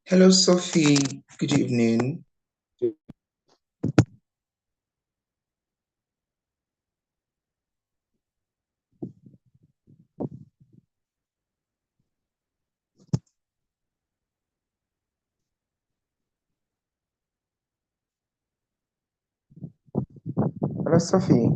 Hello, Sophie. Good evening. Hello, Sophie.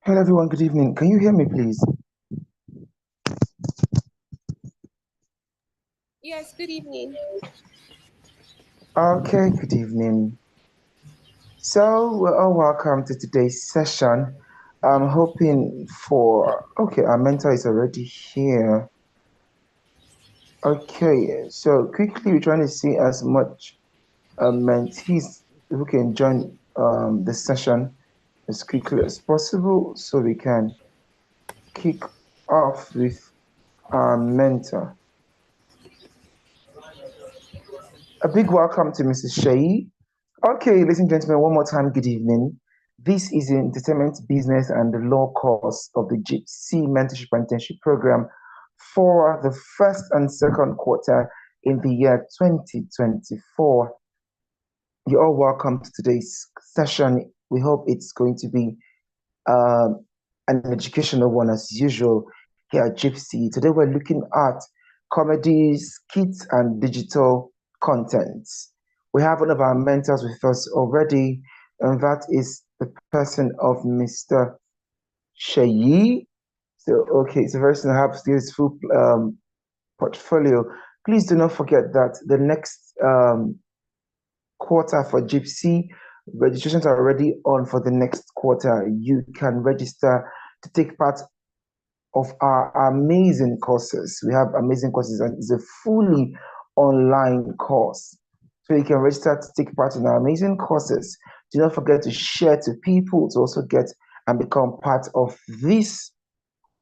Hello, everyone. Good evening. Can you hear me, please? Yes, good evening. Okay, good evening. So, we're all welcome to today's session. I'm hoping for, okay, our mentor is already here. Okay, so quickly, we're trying to see as much mentees who can join the session as quickly as possible so we can kick off with our mentor. A big welcome to Mrs. Shayi. Okay, ladies and gentlemen, one more time, good evening. This is the Entertainment Business and the Law course of the JIIPCC Mentorship and Internship program for the first and second quarter in the year 2024. You're all welcome to today's session. We hope it's going to be an educational one as usual here at JIIPCC. Today we're looking at comedy, skits, and digital contents. We have one of our mentors with us already, and that is the person of Mr. Shayi. So, okay, so very soon I have this full portfolio. Please do not forget that the next quarter for JIIPCC, registrations are already on for the next quarter. You can register to take part of our amazing courses. We have amazing courses, and it's a fully online course. So you can register to take part in our amazing courses. Do not forget to share to people to also get and become part of this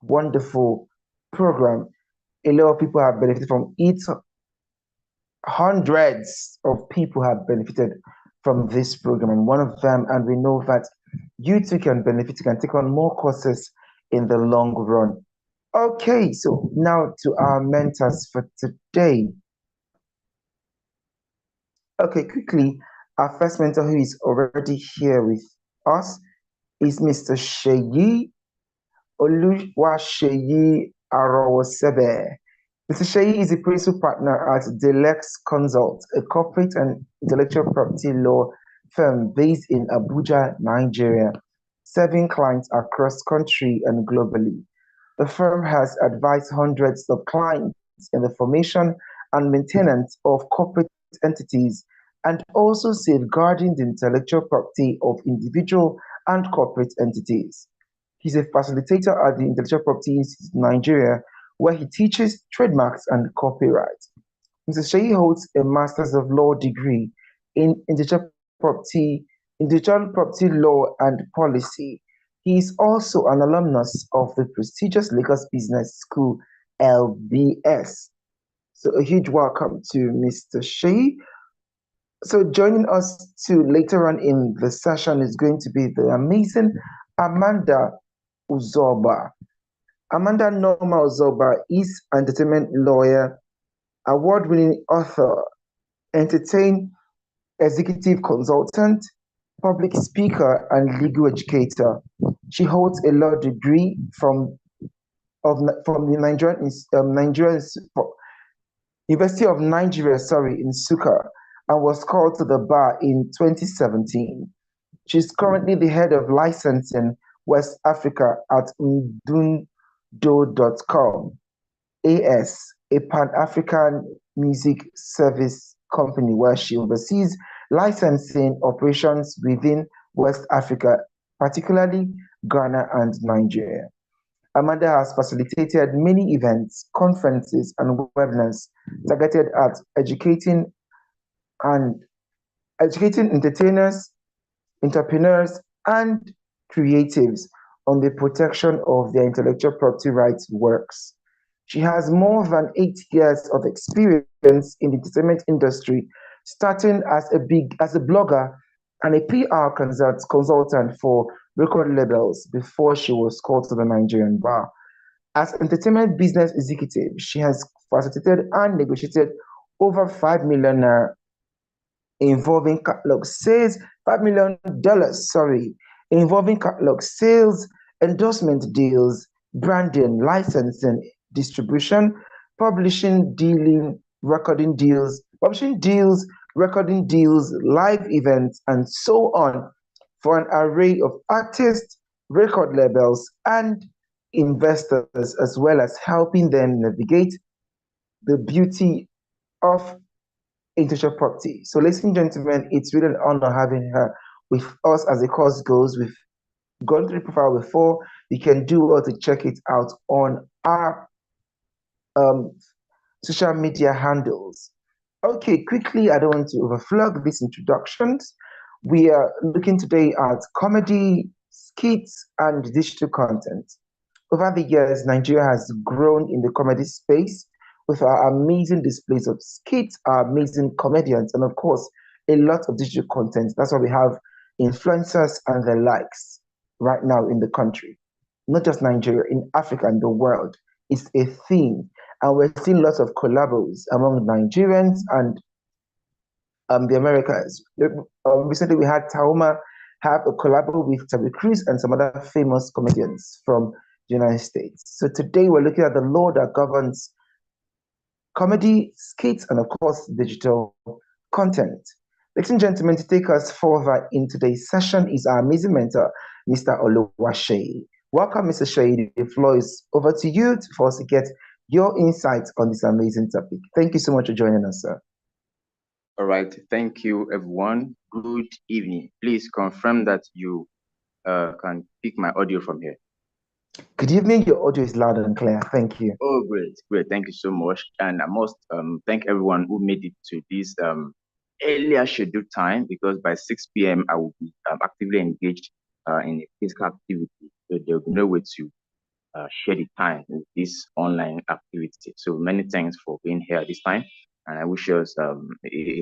wonderful program. A lot of people have benefited from it. Hundreds of people have benefited from this program, and one of them, and we know that you too can benefit, you can take on more courses in the long run. Okay, so now to our mentors for today. Okay, quickly, our first mentor who is already here with us is Mr. Sheyi Oluwaseyi Arowosebe. Mr. Sheyi is a principal partner at Delex Consult, a corporate and intellectual property law firm based in Abuja, Nigeria, serving clients across country and globally. The firm has advised hundreds of clients in the formation and maintenance of corporate entities and also safeguarding the intellectual property of individual and corporate entities. He's a facilitator at the Intellectual Property Institute in Nigeria, where he teaches trademarks and copyright. Mr. Sheyi holds a Master's of Law degree in Property, Intellectual Property Law and Policy. He is also an alumnus of the prestigious Lagos Business School, LBS. So a huge welcome to Mr. Sheyi. So joining us to later on in the session is going to be the amazing Amanda Uzoba. Amanda Norma Uzoba is an entertainment lawyer, award-winning author, entertain executive consultant, public speaker, and legal educator. She holds a law degree from the Nigerian University of Nigeria, in Nsukka, and was called to the bar in 2017. She's currently the head of licensing West Africa at mdundo.com AS, a Pan-African music service company where she oversees licensing operations within West Africa, particularly Ghana and Nigeria. Amanda has facilitated many events, conferences, and webinars targeted at and educating entertainers, entrepreneurs, and creatives on the protection of their intellectual property rights works. She has more than 8 years of experience in the entertainment industry, starting as a blogger and a PR consultant for record labels before she was called to the Nigerian bar. As entertainment business executive, she has facilitated and negotiated over 5 million involving catalog sales, $5 million, sorry, involving catalog sales, endorsement deals, branding, licensing, distribution, publishing, dealing, recording deals, publishing deals, recording deals, live events, and so on for an array of artists, record labels, and investors, as well as helping them navigate the beauty of intellectual property. So, ladies and gentlemen, it's really an honor having her with us as the course goes. We've gone through the profile before. You can do well to check it out on our um, social media handles. Okay, quickly, I don't want to overflog these introductions. We are looking today at comedy, skits, and digital content. Over the years, Nigeria has grown in the comedy space with our amazing displays of skits, our amazing comedians, and of course, a lot of digital content. That's why we have influencers and the likes right now in the country. Not just Nigeria, in Africa and the world. It's a theme. And we're seeing lots of collabos among Nigerians and the Americas. Recently, we had Tauma have a collabo with Terry Crews and some other famous comedians from the United States. So today we're looking at the law that governs comedy, skits, and of course, digital content. Ladies and gentlemen, to take us further in today's session is our amazing mentor, Mr. Oluwasei. Welcome, Mr. Shei. The floor is over to you for us to get your insights on this amazing topic. Thank you so much for joining us, sir. All right. Thank you, everyone. Good evening. Please confirm that you can pick my audio from here. Good evening. Your audio is loud and clear. Thank you. Oh, great. Great. Thank you so much. And I must thank everyone who made it to this earlier scheduled time, because by 6 p.m. I will be actively engaged in a physical activity. So there will be no way to share the time with this online activity. So many thanks for being here at this time. And I wish us a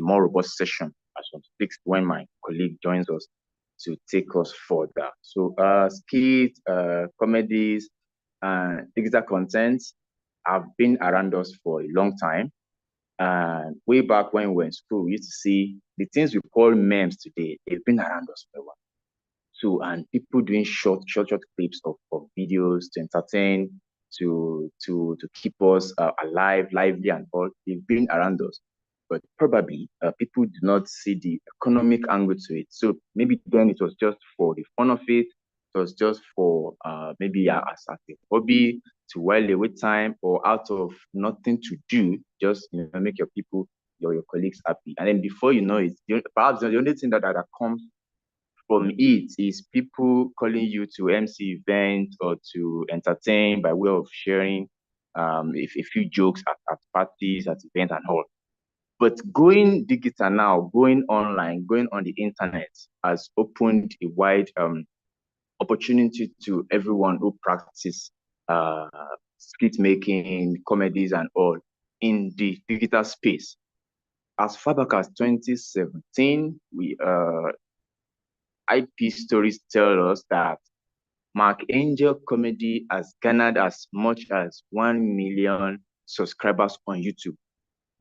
more robust session as from 6 when my colleague joins us to take us further. So skit, comedies, digital content have been around us for a long time. And way back when we were in school, we used to see the things we call memes today. They've been around us for a while. So, and people doing short clips of videos to entertain, to keep us alive, lively, and all. They've been around us, but probably people do not see the economic angle to it. So maybe then it was just for the fun of it. It was just for maybe as a hobby to while away time, or out of nothing to do, just make your people, your colleagues happy. And then before you know it, perhaps the only thing that comes from it is people calling you to MC events or to entertain by way of sharing a few jokes at parties, at events and all. But going digital now, going online, going on the internet has opened a wide opportunity to everyone who practice skit making, comedies and all in the digital space. As far back as 2017, we IP stories tell us that Mark Angel comedy has garnered as much as 1 million subscribers on YouTube.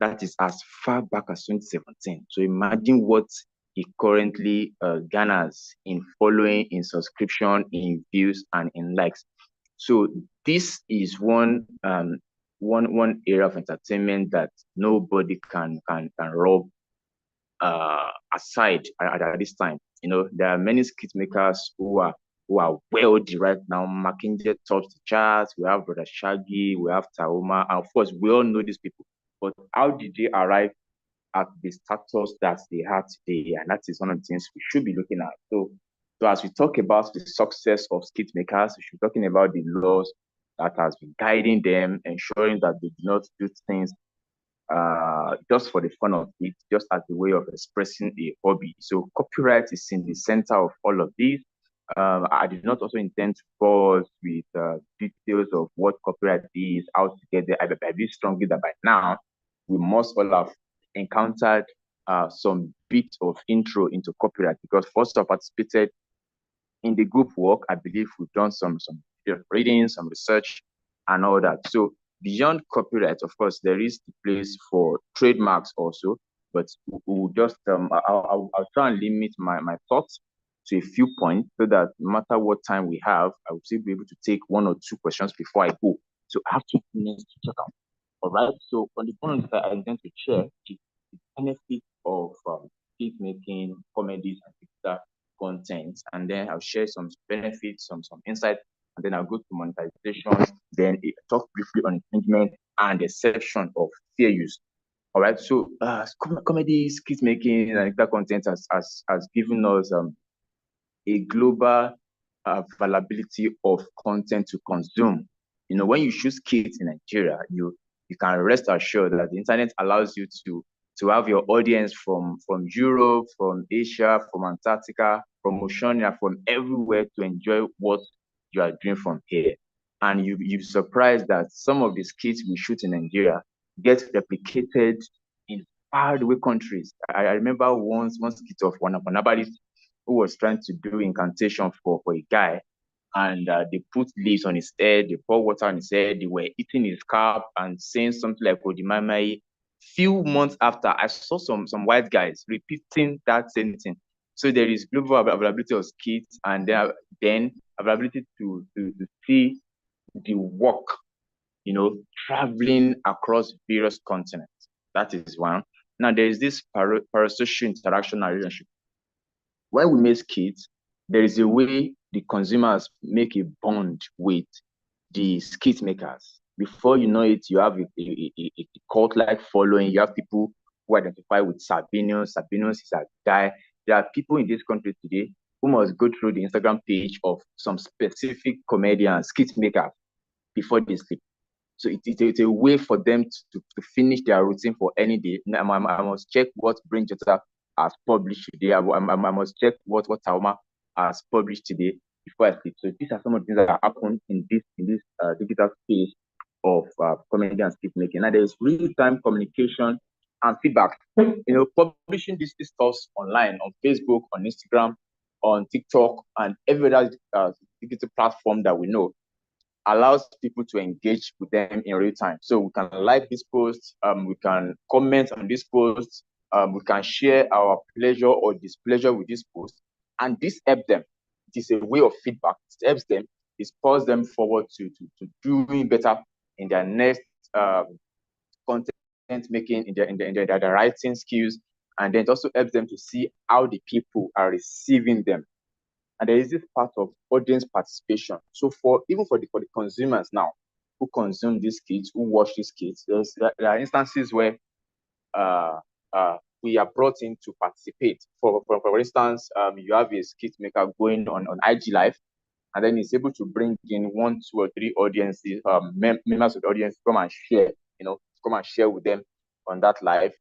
That is as far back as 2017. So imagine what he currently garners in following, in subscription, in views, and in likes. So this is one area of entertainment that nobody can rob aside at this time. There are many skit makers who are wealthy right now, marking their tops the charts. We have Brother Shaggy, we have Taoma, and of course, we all know these people. But how did they arrive at the status that they have today? And that is one of the things we should be looking at. So as we talk about the success of skit makers, we should be talking about the laws that has been guiding them, ensuring that they do not do things just for the fun of it, just as a way of expressing a hobby. So copyright is in the center of all of this. I did not also intend to bore us with details of what copyright is, how to get there. I believe strongly that by now we must all have encountered some bit of intro into copyright, because for us to have participated in the group work, I believe we've done some reading, some research, and all that. So beyond copyright, of course, there is the place for trademarks also, but we'll just I'll try and limit my thoughts to a few points so that no matter what time we have, I will still be able to take one or two questions before I go. So I have 2 minutes to check out. All right. So on the point that I intend to share is the benefits of skit making, comedies, and picture content, and then I'll share some benefits, some insight, and then I'll go to monetization, then talk briefly on infringement and the section of fair use. All right. So comedy, skit making, and picture content has given us a global availability of content to consume. You know, when you choose kids in Nigeria, you can rest assured that the internet allows you to have your audience from Europe, from Asia, from Antarctica, from Oceania, from everywhere to enjoy what you are doing from here. And you're surprised that some of the skits we shoot in Nigeria get replicated in faraway countries. I remember one skit of one Wanabali who was trying to do incantation for a guy, and they put leaves on his head, they pour water on his head, they were eating his cap and saying something like Odimamai. Few months after, I saw some white guys repeating that same thing. So there is global availability of skits, and then availability to see the work, you know, traveling across various continents. That is one. Now there is this parasocial interaction and relationship. When we make skits, there is a way the consumers make a bond with the skit makers. Before you know it, you have a cult-like following. You have people who identify with Sabinus. Sabinus is a guy. There are people in this country today who must go through the Instagram page of some specific comedian, skit maker before they sleep. So it's a way for them to finish their routine for any day. I must check what Brain Jota has published today. I must check what Tauma has published today before I sleep. So these are some of the things that happen in this digital space of comedy and skit making. Now there's real-time communication and feedback. You know, publishing these stuff online on Facebook, on Instagram, on TikTok, and every other digital platform that we know allows people to engage with them in real time. So we can like this post, we can comment on this post, we can share our pleasure or displeasure with this post, and this helps them. It is a way of feedback. It helps them. It spurs them forward to doing better in their next content making, in their writing skills, and then it also helps them to see how the people are receiving them. And there is this part of audience participation. So even for the consumers now who consume these skits, who watch these skits, there are instances where we are brought in to participate. For instance, you have a skit maker going on IG Live, and then he's able to bring in 1, 2, or 3 audiences, members of the audience, come and share, come and share with them on that live,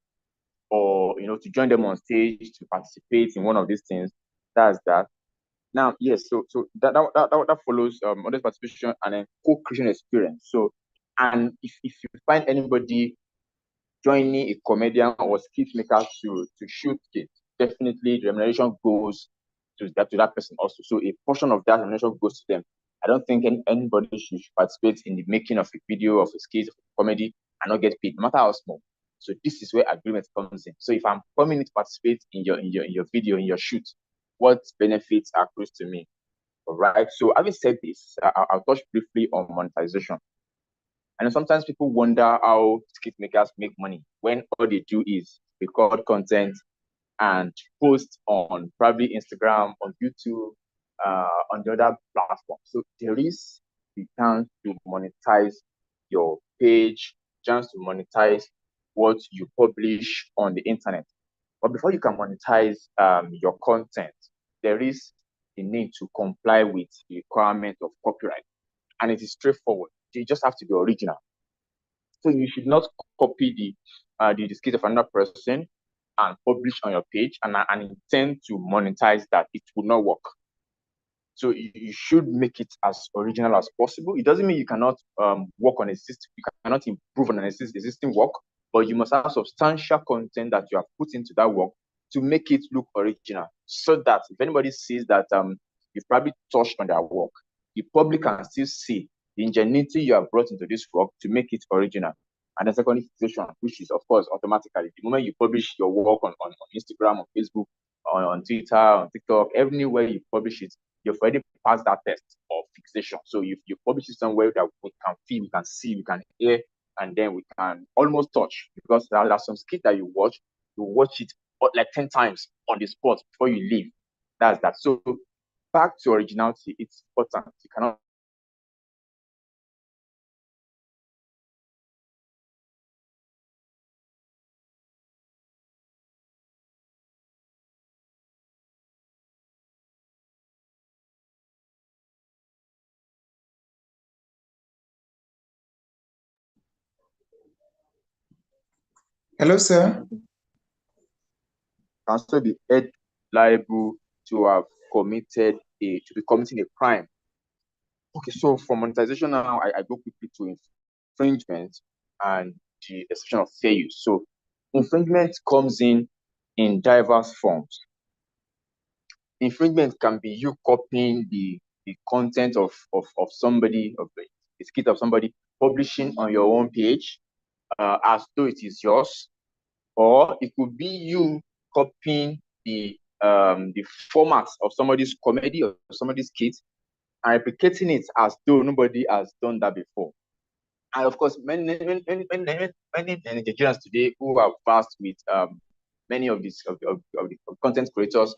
or to join them on stage to participate in one of these things. That's that. Now, yes, so that follows audience participation and then co-creation experience. So, and if you find anybody joining a comedian or skit maker to shoot skits, definitely the remuneration goes to that person also. So a portion of that remuneration goes to them. I don't think anybody should participate in the making of a video, of a skit, of a comedy, and not get paid, no matter how small. So this is where agreement comes in. So if I'm coming to participate in your video, in your shoot, what benefits accrue to me? All right. So having said this, I'll touch briefly on monetization. And sometimes people wonder how skit makers make money when all they do is record content and post on probably Instagram, on YouTube, on the other platforms. So there is the chance to monetize your page, chance to monetize what you publish on the internet. But before you can monetize your content, there is the need to comply with the requirement of copyright. And it is straightforward. they just have to be original. So you should not copy the skit of another person and publish on your page and intend to monetize that. It will not work. So you should make it as original as possible. It doesn't mean you cannot work on existing, you cannot improve on an existing work, but you must have substantial content that you have put into that work to make it look original, so that if anybody sees that you've probably touched on their work, the public can still see the ingenuity you have brought into this work to make it original. And the second situation, which is of course automatically, the moment you publish your work on Instagram, on Facebook, on Twitter, on TikTok, everywhere you publish it, you've already passed that test of fixation. So if you publish it somewhere that we can feel, we can see, we can hear, and then we can almost touch, because there are some skits that you watch it like 10 times on the spot before you leave. That's that. So back to originality, it's important. You cannot Hello, sir. also be held liable to have committed to be committing a crime. Okay, so for monetization now, I go quickly to infringement and the exception of fair use. So infringement comes in diverse forms. Infringement can be you copying the content of somebody, of a skit of somebody, publishing on your own page as though it is yours, or it could be you copying the format of somebody's comedy or somebody's skit and replicating it as though nobody has done that before. And of course, many Nigerians today who are vast with many of these of the content creators,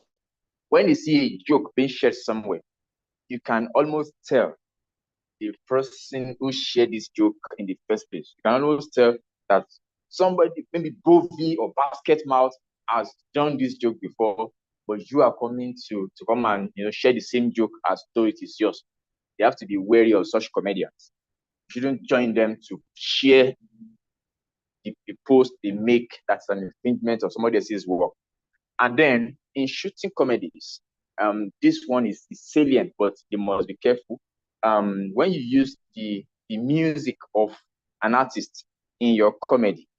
when they see a joke being shared somewhere, you can almost tell the person who shared this joke in the first place. You can almost tell that somebody, maybe Bovie or Basket Mouth, has done this joke before, but you are coming to come and share the same joke as though it is yours. You have to be wary of such comedians. You shouldn't join them to share the post they make that's an infringement of somebody else's work. And then in shooting comedies, this one is salient, but you must be careful. When you use the music of an artist in your comedy,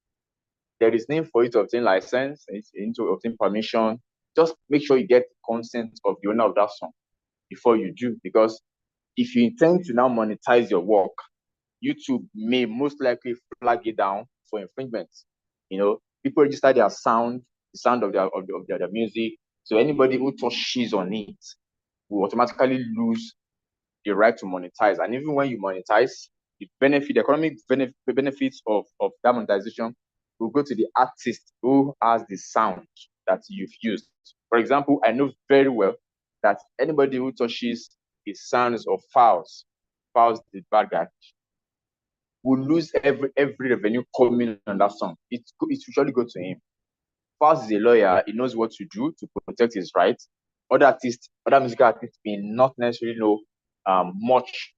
there is need for you to obtain license, to obtain permission. Just make sure you get consent of the owner of that song before you do, because if you intend to now monetize your work, YouTube may most likely flag it down for infringement. People register their sound, the sound of their music. So anybody who touches on it will automatically lose the right to monetize. And even when you monetize, the economic benefits of that monetization will go to the artist who has the sound that you've used. For example, I know very well that anybody who touches the sounds of Fouls, the bad guy, will lose every revenue coming on that song. It usually go to him. Fouls is a lawyer. He knows what to do to protect his rights. Other musical artists may not necessarily know much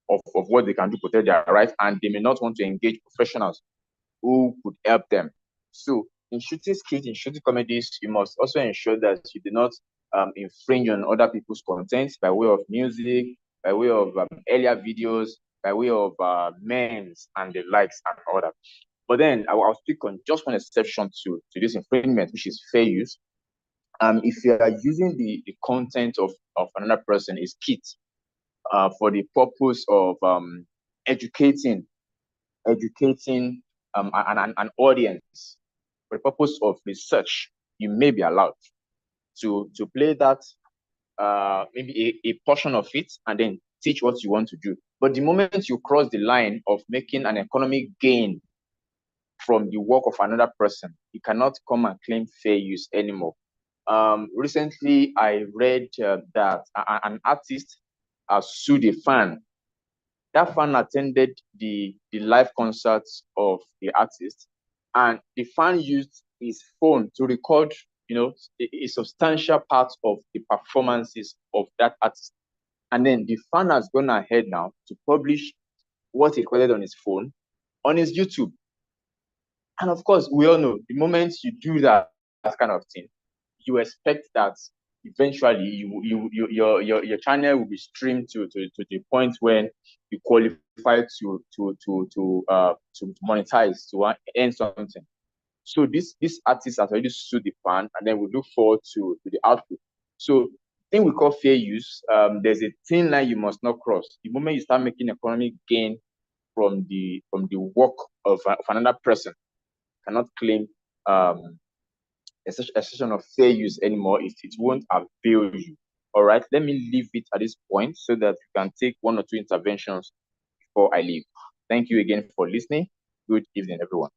of what they can do to protect their rights, and they may not want to engage professionals who could help them. So in shooting scripts, in shooting comedies, you must also ensure that you do not infringe on other people's content by way of music, by way of earlier videos, by way of memes and the likes and all that. But then I'll speak on just one exception to this infringement, which is fair use. If you are using the content of another person, a skit, for the purpose of educating an audience, for the purpose of research, you may be allowed to play that, maybe a portion of it, and then teach what you want to do. But the moment you cross the line of making an economic gain from the work of another person, you cannot come and claim fair use anymore. Recently, I read that an artist sued a fan. That fan attended the live concerts of the artist, and the fan used his phone to record, a substantial part of the performances of that artist. And then the fan has gone ahead now to publish what he recorded on his phone on his YouTube. And of course, we all know the moment you do that kind of thing, you expect that eventually your channel will be streamed to the point when you qualify to monetize, to earn something. So this artist has already sued the fan, and then we look forward to the output. So thing we call fair use, there's a thin line you must not cross. The moment you start making economic gain from the work of another person, cannot claim a session of fair use anymore if it won't avail you. All right, let me leave it at this point so that we can take one or two interventions before I leave. Thank you again for listening. Good evening, everyone.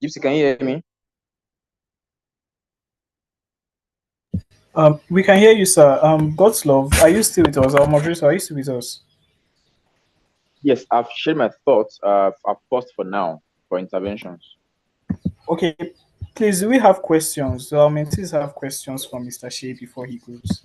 JIIPCC, can you hear me? We can hear you, sir. God's love, are you still with us? Our moderator, are you still with us? Yes, I've shared my thoughts. I've paused for now for interventions. Okay, please, do we have questions? So our mentees have questions from Mr. Shea before he goes.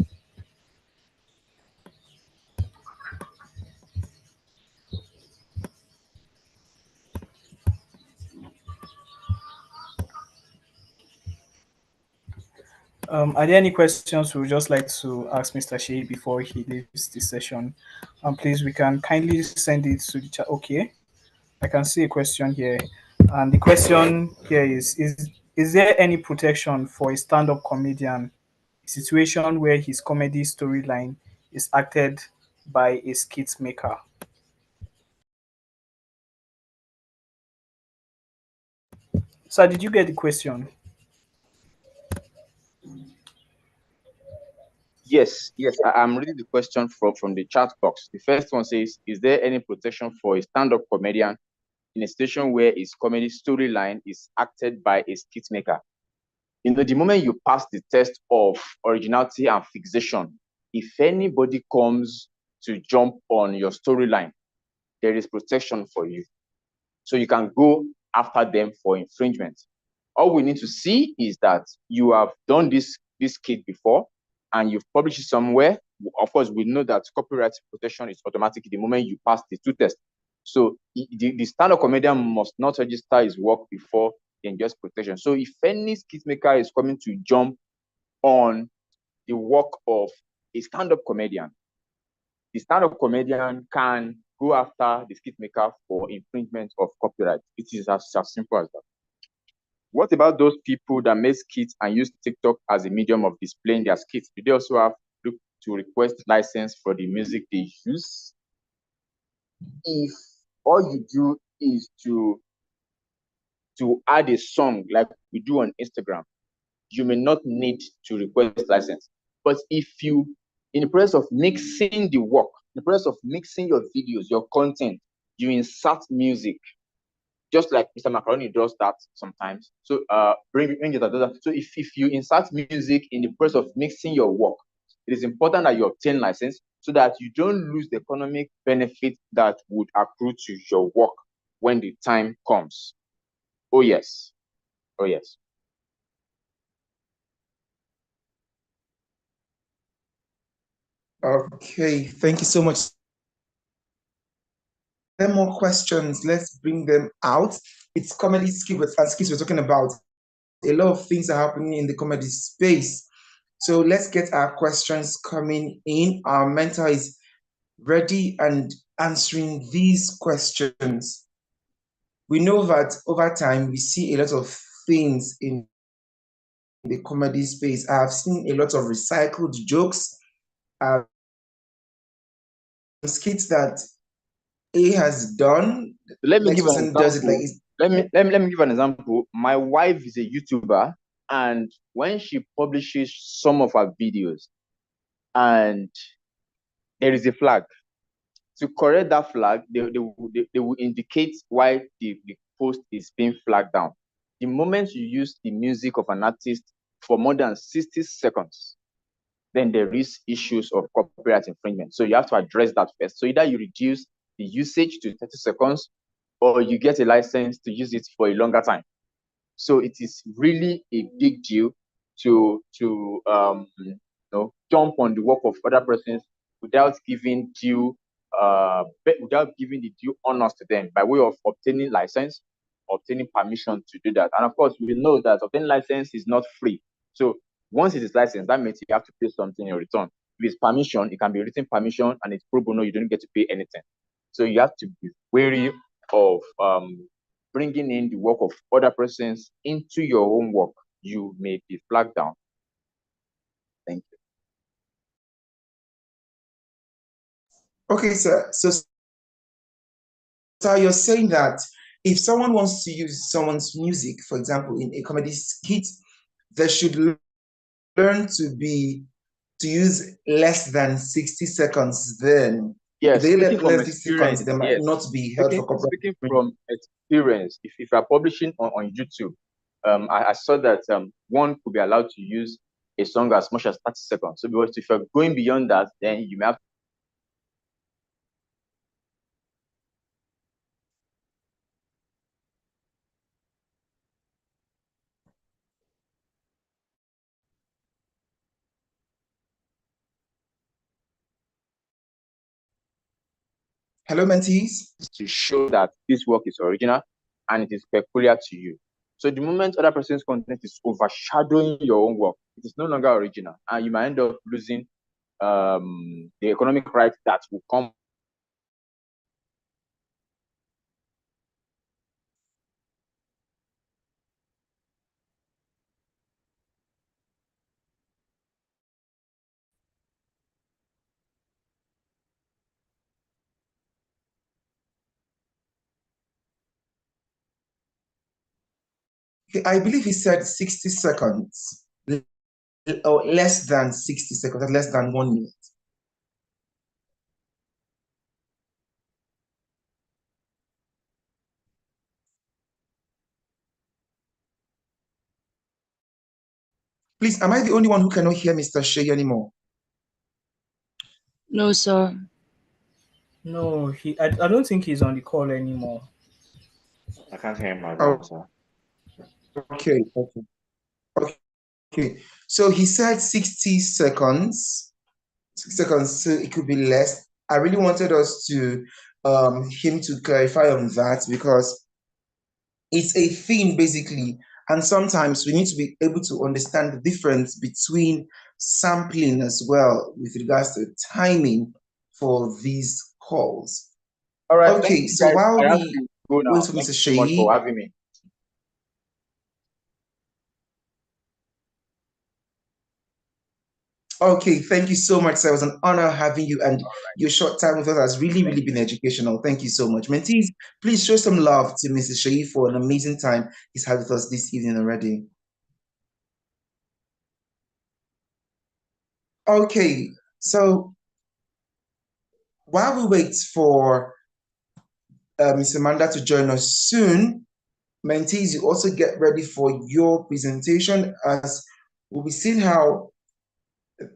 Are there any questions we would just like to ask Mr. Shea before he leaves the session? Please, we can kindly send it to the chat. Okay, I can see a question here. And the question here is there any protection for a stand-up comedian, a situation where his comedy storyline is acted by a skit maker? Sir, did you get the question? Yes, I'm reading the question from the chat box. The first one says, is there any protection for a stand-up comedian in a situation where his comedy storyline is acted by a skit maker? You know, the moment you pass the test of originality and fixation, if anybody comes to jump on your storyline, there is protection for you. So you can go after them for infringement. All we need to see is that you have done this skit before and you've published it somewhere. Of course, we know that copyright protection is automatic the moment you pass the two tests. So the stand-up comedian must not register his work before he enjoys protection. So if any skit maker is coming to jump on the work of a stand-up comedian, the stand-up comedian can go after the skit maker for infringement of copyright. It is as simple as that. What about those people that make skits and use TikTok as a medium of displaying their skits? Do they also have to request license for the music they use? If all you do is to add a song like we do on Instagram, you may not need to request license. But if you, in the process of mixing the work, in the process of mixing your videos, your content, you insert music, just like Mr. Macaroni does that sometimes. So bring it that. So if you insert music in the process of mixing your work, it is important that you obtain license so that you don't lose the economic benefit that would accrue to your work when the time comes. Oh yes. Oh yes. Okay, thank you so much. 10 more questions. Let's bring them out. It's comedy skits and skits we're talking about. A lot of things are happening in the comedy space. So let's get our questions coming in. Our mentor is ready and answering these questions. We know that over time we see a lot of things in the comedy space. I have seen a lot of recycled jokes, skits that A has done. Let me Next give an person example. does it like let me give an example. My wife is a YouTuber, and when she publishes some of her videos, and there is a flag, to correct that flag, they will indicate why the post is being flagged down. The moment you use the music of an artist for more than 60 seconds, then there is issues of copyright infringement. So you have to address that first. So either you reduce the usage to 30 seconds, or you get a license to use it for a longer time. So it is really a big deal to jump on the work of other persons without giving the due honors to them by way of obtaining license, obtaining permission to do that. And of course, we know that obtaining license is not free. So once it is licensed, that means you have to pay something in return. If it's permission, it can be written permission, and it's pro bono, you don't get to pay anything. So you have to be wary of bringing in the work of other persons into your own work. You may be flagged down. Thank you. Okay, sir. So you're saying that if someone wants to use someone's music, for example, in a comedy skit, they should learn to use less than 60 seconds then. Yes, if they speaking let from less than 60 seconds, experience, they might yes. not be held for copyright. Speaking from experience, if you are publishing on YouTube, I saw that one could be allowed to use a song as much as 30 seconds. So because if you're going beyond that, then you may have. Hello, mentees. To show that this work is original and it is peculiar to you. So the moment other person's content is overshadowing your own work, it is no longer original, and you might end up losing the economic rights that will come. I believe he said 60 seconds or less than 60 seconds, less than 1 minute. Please, am I the only one who cannot hear Mr. Shea anymore? No, sir. No, I don't think he's on the call anymore. I can't hear him right now, sir. Okay. So he said 60 seconds. 6 seconds, so it could be less. I really wanted him to clarify on that because it's a theme basically, and sometimes we need to be able to understand the difference between sampling as well with regards to timing for these calls. All right. Okay, so while we wait for Mr. Thank you so much Shea, for having me. okay, thank you so much, sir. It was an honor having you, and your short time with us has really, really been educational. Thank you so much. Mentees, please show some love to Mr. Shea for an amazing time he's had with us this evening already. Okay, so while we wait for Ms. Amanda to join us soon, mentees, you also get ready for your presentation, as we'll be seeing how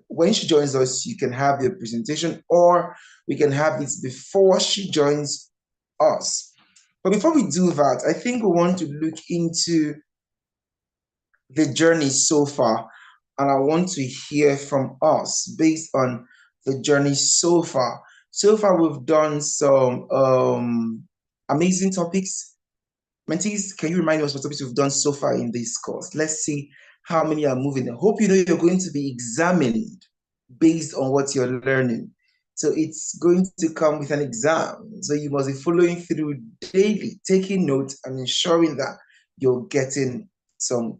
when she joins us, you can have your presentation, or we can have it before she joins us. But before we do that, I think we want to look into the journey so far, and I want to hear from us based on the journey so far. So far, we've done some amazing topics. Mentees, can you remind us what topics we've done so far in this course? Let's see how many are moving. I hope you know you're going to be examined based on what you're learning. So it's going to come with an exam. So you must be following through daily, taking notes and ensuring that you're getting some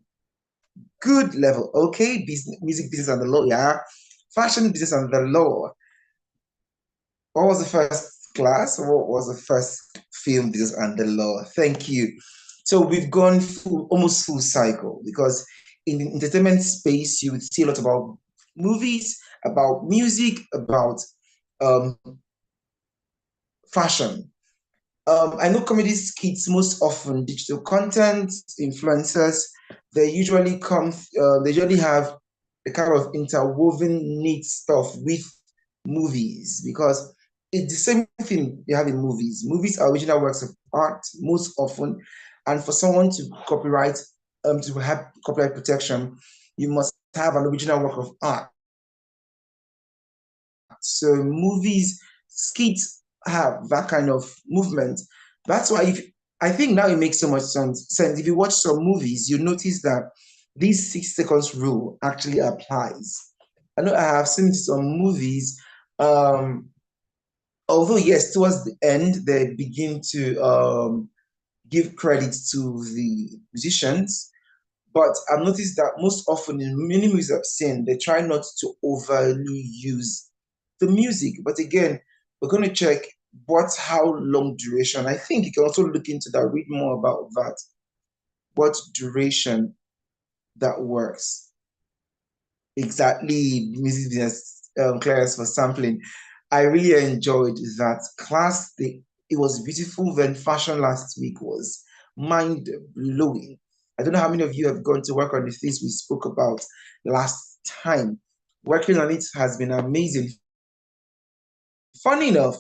good level. Okay, music business and the law, yeah. Fashion business and the law. What was the first class? What was the first film business and the law? Thank you. So we've gone almost full cycle, because in the entertainment space, you would see a lot about movies, about music, about fashion. I know comedy skits, most often digital content, influencers, they usually have a kind of interwoven neat stuff with movies, because it's the same thing you have in movies. Movies are original works of art most often, and for someone to have copyright protection, you must have an original work of art. So movies, skits have that kind of movement. That's why if I think now it makes so much sense. If you watch some movies, you notice that this 6 seconds rule actually applies. I know I have seen some movies, although yes, towards the end they begin to give credit to the musicians, but I've noticed that most often in many movies I've seen, they try not to overly use the music. But again, we're going to check how long duration. I think you can also look into that, read more about that. What duration that works. Exactly, music business clearance for sampling. I really enjoyed that class. It was beautiful. Then fashion last week was mind blowing. I don't know how many of you have gone to work on the things we spoke about last time. Working on it has been amazing. Funny enough,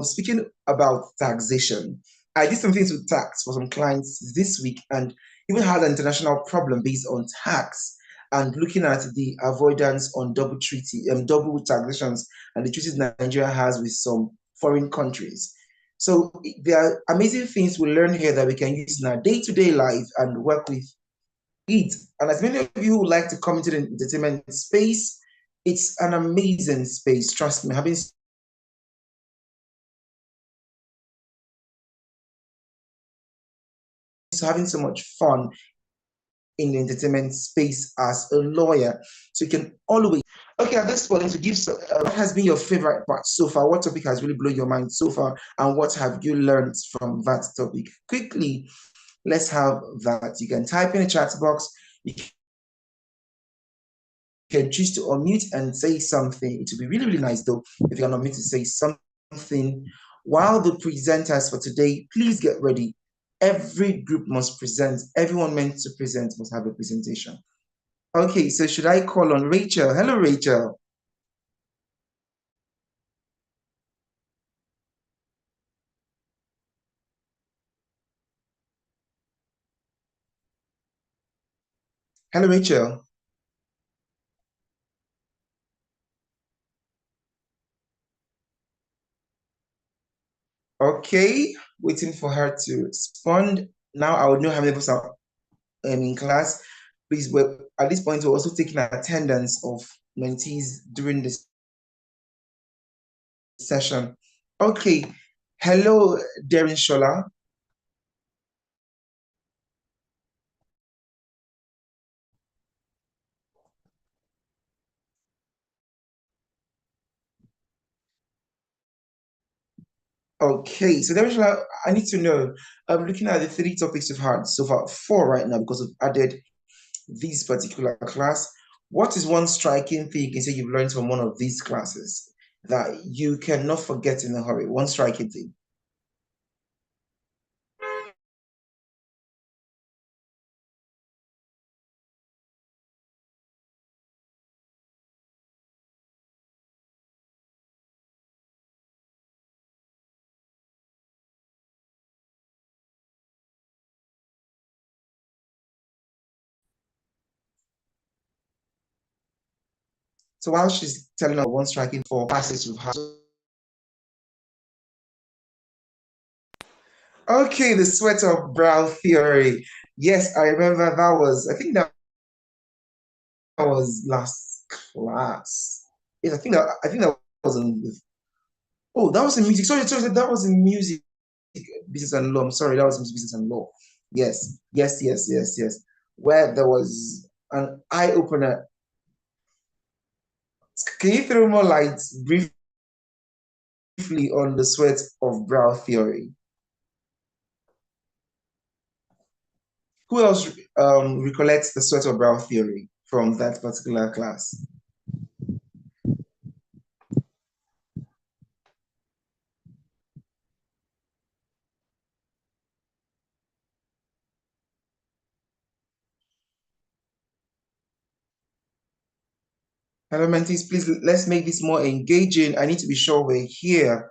speaking about taxation, I did some things with tax for some clients this week and even had an international problem based on tax and looking at the avoidance on double taxations and the treaties Nigeria has with some foreign countries. So there are amazing things we learn here that we can use in our day-to-day life and work with it. And as many of you would like to come into the entertainment space, it's an amazing space. Trust me, having so much fun in the entertainment space as a lawyer. So you can always, okay, at this point, to give, what has been your favorite part so far? What topic has really blown your mind so far? And what have you learned from that topic? Quickly, let's have that. You can type in the chat box. You can choose to unmute and say something. It would be really, really nice though if you can unmute to say something. While the presenters for today, please get ready. Every group must present. Everyone meant to present must have a presentation. Okay, so should I call on Rachel? Hello, Rachel. Hello, Rachel. Okay, waiting for her to respond. Now I would know how many of us are in class. Please, at this point, we're also taking attendance of mentees during this session. Okay, hello, Darren Shola. Okay, so Darren Shola, I need to know, I'm looking at the 3 topics we've had so far, 4 right now because we've added this particular class. What is one striking thing you can say you've learned from one of these classes that you cannot forget in a hurry? One striking thing. So while she's telling us one striking for classes we've had. Okay, the sweat of brow theory. Yes, I remember that was, I think that was last class. Yes, I think that was in, oh, that was in music. Sorry, that was in music, business and law. I'm sorry, that was in business and law. Yes. Where there was an eye opener. Can you throw more light briefly on the sweat of brow theory? Who else recollects the sweat of brow theory from that particular class? Hello, mentees, please let's make this more engaging. I need to be sure we're here.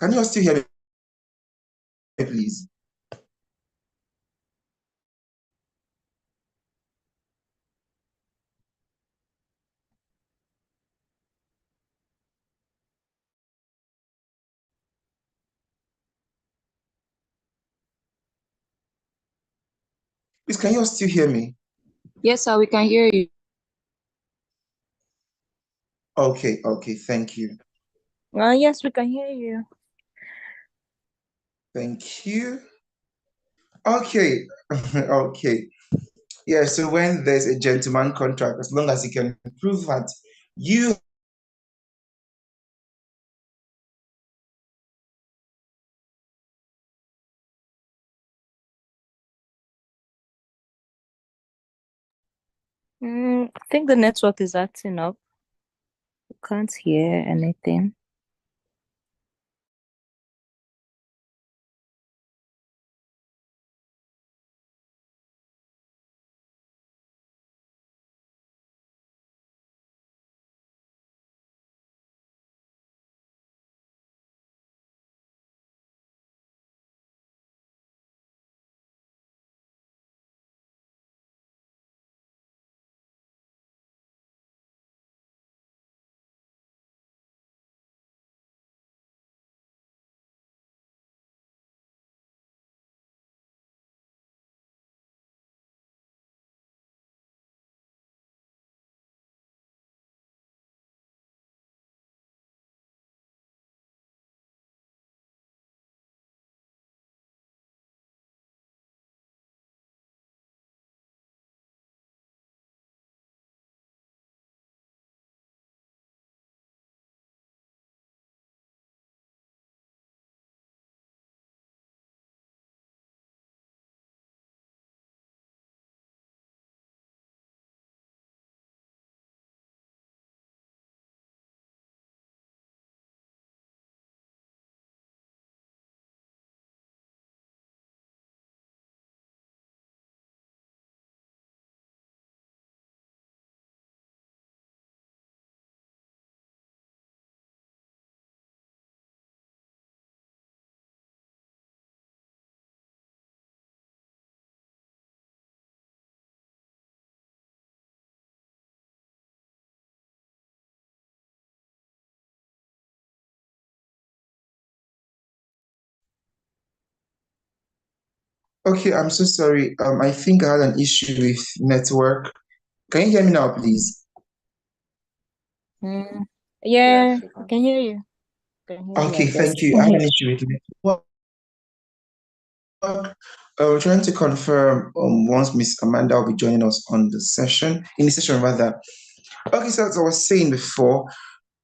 Can you all still hear me, please? Please, can you all still hear me? Yes, sir, we can hear you. Okay, thank you. Yes, we can hear you. Thank you. Okay, okay. Yeah, so when there's a gentleman contract, as long as you can prove that you I think the network is acting up. We can't hear anything. Okay, I'm so sorry. I think I had an issue with network. Can you hear me now, please? Yeah, Yes, we we can. can hear you. Can hear you, I Okay, guess. thank you. I had an issue with network. We're trying to confirm once Miss Amanda will be joining us on the session, in the session rather. Okay, so as I was saying before,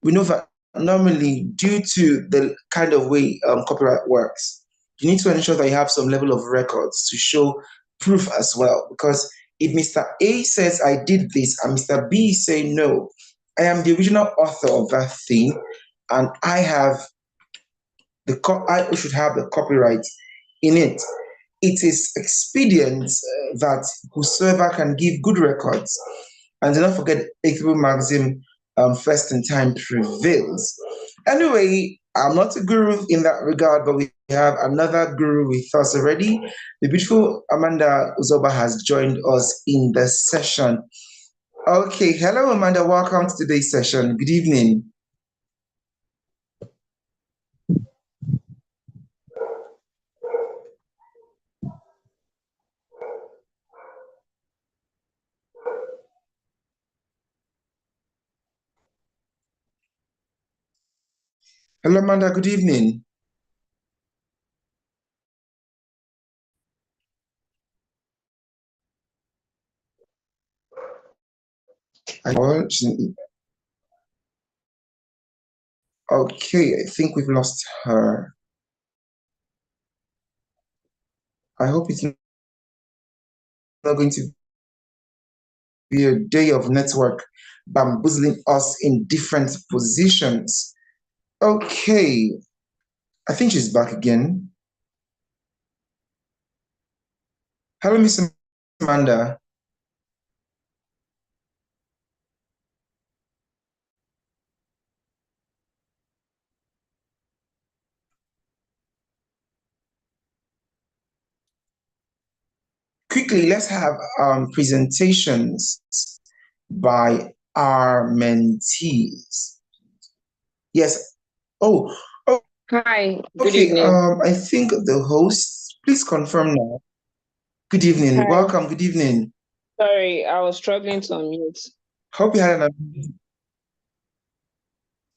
we know that normally, due to the kind of way copyright works, you need to ensure that you have some level of records to show proof as well. Because if Mr. A says I did this and Mr. B say no, I am the original author of that thing, and I should have the copyright in it. It is expedient that whosoever can give good records, and do not forget equitable maxim, first in time prevails. Anyway, I'm not a guru in that regard, but we have another guru with us already. The beautiful Amanda Uzoba has joined us in the session. Okay, hello Amanda, welcome to today's session. Good evening. Hello Amanda, good evening. Okay, I think we've lost her. I hope it's not going to be a day of network bamboozling us in different positions. Okay, I think she's back again. Hello, Miss Amanda. quickly, let's have presentations by our mentees. Yes. Oh, oh, Hi, good okay. evening. I think the host, please confirm now. Good evening. Hi, Welcome. Good evening. sorry, I was struggling to unmute. Hope you had an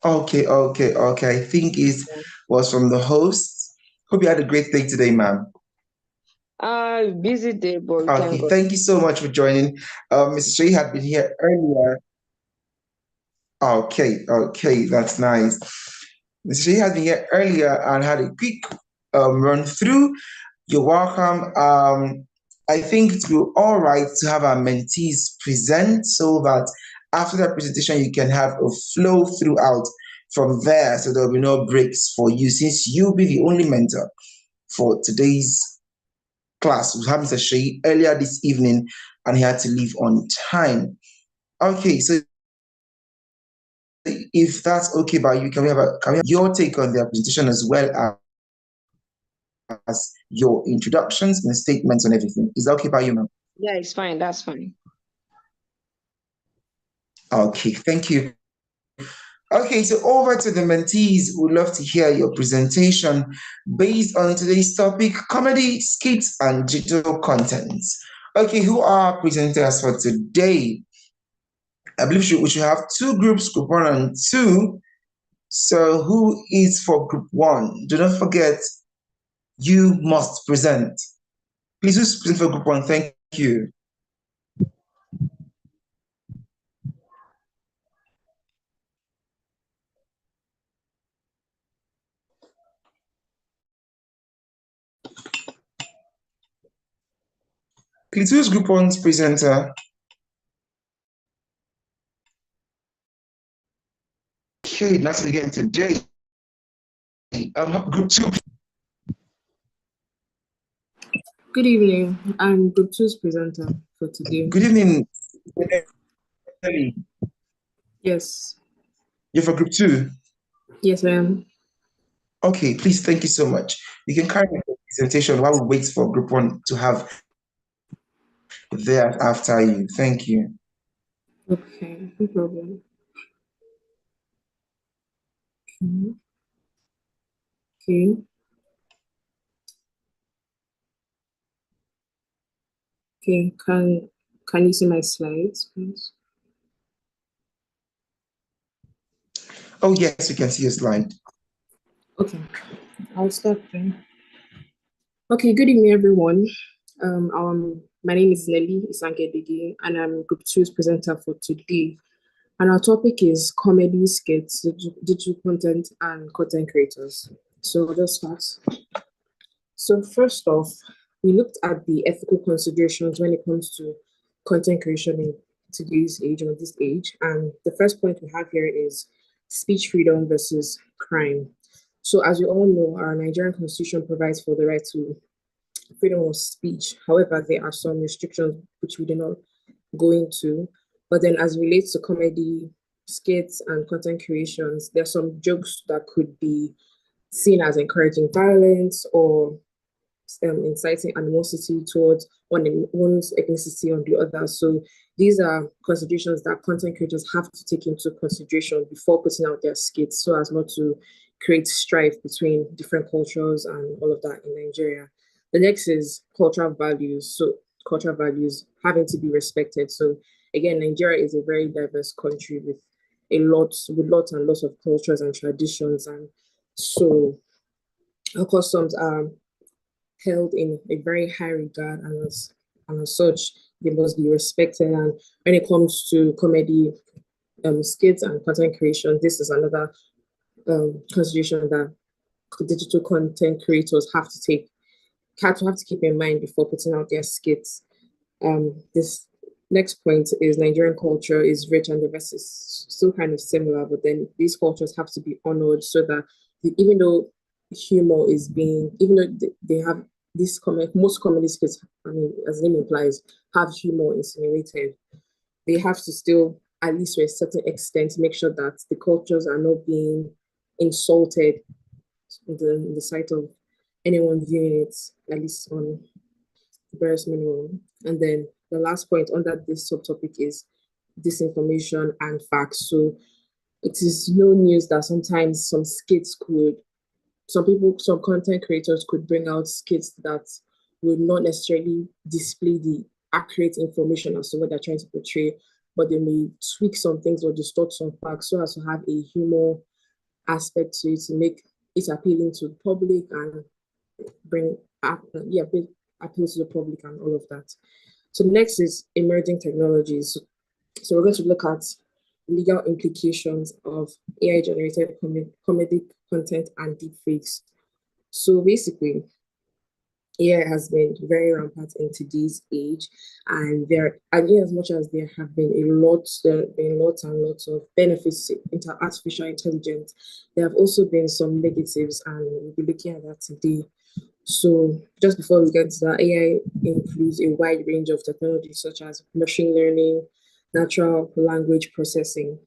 okay. I think it was from the host. Hope you had a great day today, ma'am. Busy day, but we thank Okay, God. thank you so much for joining. Mr. Shay had been here earlier. Okay, that's nice. Mr. Shay had been here earlier and had a quick run through. You're welcome. I think it will be all right to have our mentees present so that after that presentation, you can have a flow throughout from there. So there'll be no breaks for you since you'll be the only mentor for today's class. We have Mr. Shay earlier this evening and he had to leave on time. Okay, so if that's okay by you, can we have your take on their presentation as well as your introductions and statements and everything? Is that okay by you, ma'am? Yeah, it's fine. That's fine. Okay, thank you. Okay, so over to the mentees. We'd love to hear your presentation based on today's topic, comedy, skits, and digital content. Okay, who are presenters for today? I believe we should have two groups, group 1 and 2. So who is for group 1? Do not forget, you must present. Please, who's present for group 1? Thank you. Please, who's group 1's presenter? Okay, that's again today. Group 2. Good evening. I'm Group 2's presenter for today. Good evening. Yes. You're for group 2? Yes, I am. Okay, please, thank you so much. You can carry on the presentation while we wait for group 1 to have there after you. Thank you. Okay, no problem. Okay. Okay, can you see my slides, please? Oh, yes, we can see your slide. Okay, I'll start then. Okay, good evening, everyone. My name is Nelly Isangedigi, and I'm Group 2's presenter for today. And our topic is comedy, skits, digital content, and content creators. So let's start. So first off, we looked at the ethical considerations when it comes to content creation in today's age or this age. And the first point we have here is speech freedom versus crime. So as you all know, our Nigerian constitution provides for the right to freedom of speech. However, there are some restrictions which we do not go into. But then as it relates to comedy, skits, and content creations, there are some jokes that could be seen as encouraging violence or inciting animosity towards one's ethnicity on the other. So these are considerations that content creators have to take into consideration before putting out their skits so as not to create strife between different cultures and all of that in Nigeria. The next is cultural values. So cultural values having to be respected. So again, Nigeria is a very diverse country with lots and lots of cultures and traditions. And so our customs are held in a very high regard, and as such, they must be respected. And when it comes to comedy, skits, and content creation, this is another consideration that digital content creators have to keep in mind before putting out their skits. This next point is Nigerian culture is rich and diverse. It's still kind of similar, but then these cultures have to be honored so that even though they have most comedy skits, I mean, as the name implies, have humor insinuated, they have to still, at least to a certain extent, make sure that the cultures are not being insulted in the sight of anyone viewing it, at least on barest minimum. And then the last point under this subtopic is disinformation and facts. So it is no news that sometimes some content creators could bring out skits that will not necessarily display the accurate information as to what they're trying to portray, but they may tweak some things or distort some facts so as to have a humor aspect to it to make it appealing to the public and appeal to the public and all of that. So next is emerging technologies. So we're going to look at legal implications of AI-generated comedic content and deepfakes. So basically, AI has been very rampant in today's age, and as much as there have been lots and lots of benefits into artificial intelligence, there have also been some negatives, and we'll be looking at that today. So just before we get to that, AI includes a wide range of technologies such as machine learning, natural language processing,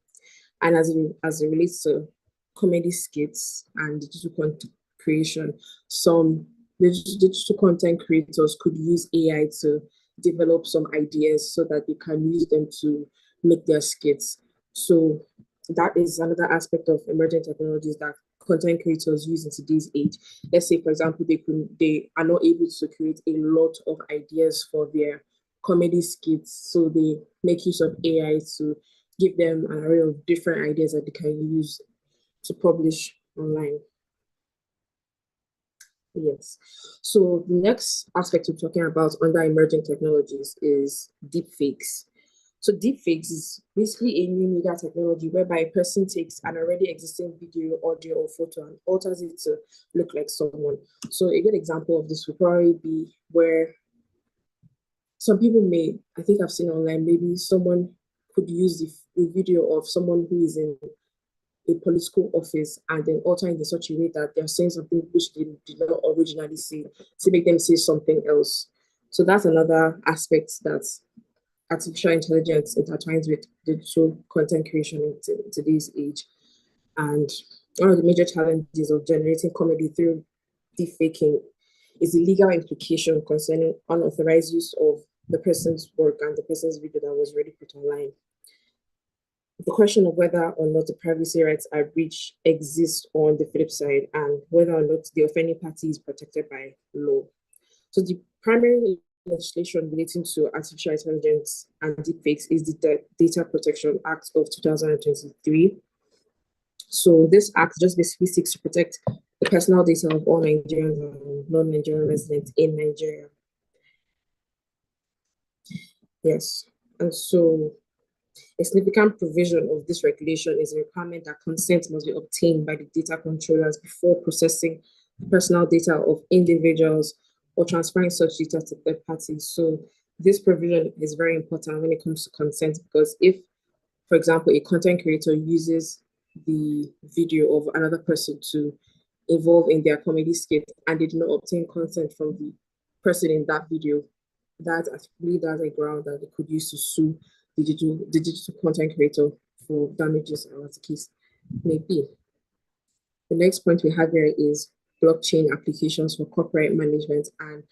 and as it relates to comedy skits and digital content creation, some digital content creators could use AI to develop some ideas so that they can use them to make their skits. So that is another aspect of emerging technologies that content creators use in today's age. Let's say, for example, they are not able to create a lot of ideas for their comedy skits, so they make use of AI to give them an array of different ideas that they can use to publish online. Yes. So the next aspect we're talking about under emerging technologies is deepfakes. So deepfakes is basically a new media technology whereby a person takes an already existing video, audio, or photo and alters it to look like someone. So a good example of this would probably be where some people I think I've seen online, maybe someone could use the video of someone who is in a political office and then alter it in such a way that they're saying something which they did not originally say to make them say something else. So that's another aspect that artificial intelligence intertwines with digital content creation in today's age. And one of the major challenges of generating comedy through deepfaking is the legal implication concerning unauthorized use of the person's work and the person's video that was already put online. The question of whether or not the privacy rights are breached exists on the flip side, and whether or not the offending party is protected by law. So the primary legislation relating to artificial intelligence and deepfakes is the Data Protection Act of 2023. So this act just basically seeks to protect the personal data of all Nigerians and non-Nigerian residents in Nigeria. Yes, and so a significant provision of this regulation is a requirement that consent must be obtained by the data controllers before processing personal data of individuals or transferring such data to third parties. So this provision is very important when it comes to consent, because if, for example, a content creator uses the video of another person to involve in their comedy skit and they do not obtain consent from the person in that video, that I believe that's a ground that they could use to sue the digital content creator for damages, or as the case may be. The next point we have here is blockchain applications for corporate management and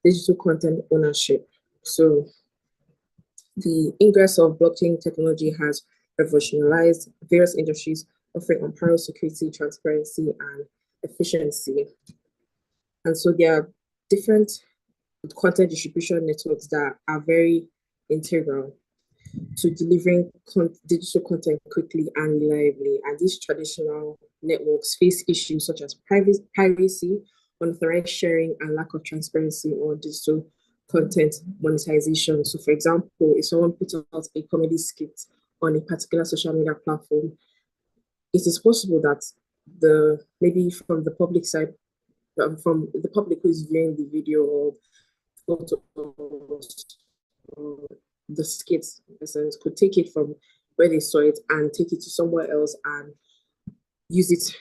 digital content ownership. So the ingress of blockchain technology has revolutionized various industries, offering unparalleled security, transparency, and efficiency. And so there are different content distribution networks that are very integral to delivering digital content quickly and reliably. And these traditional networks face issues such as privacy, unauthorized sharing, and lack of transparency on digital content monetization. So for example, if someone puts out a comedy skit on a particular social media platform, it is possible that maybe from the public side, from the public who is viewing the video or photos, the skits, in essence, could take it from where they saw it and take it to somewhere else and use it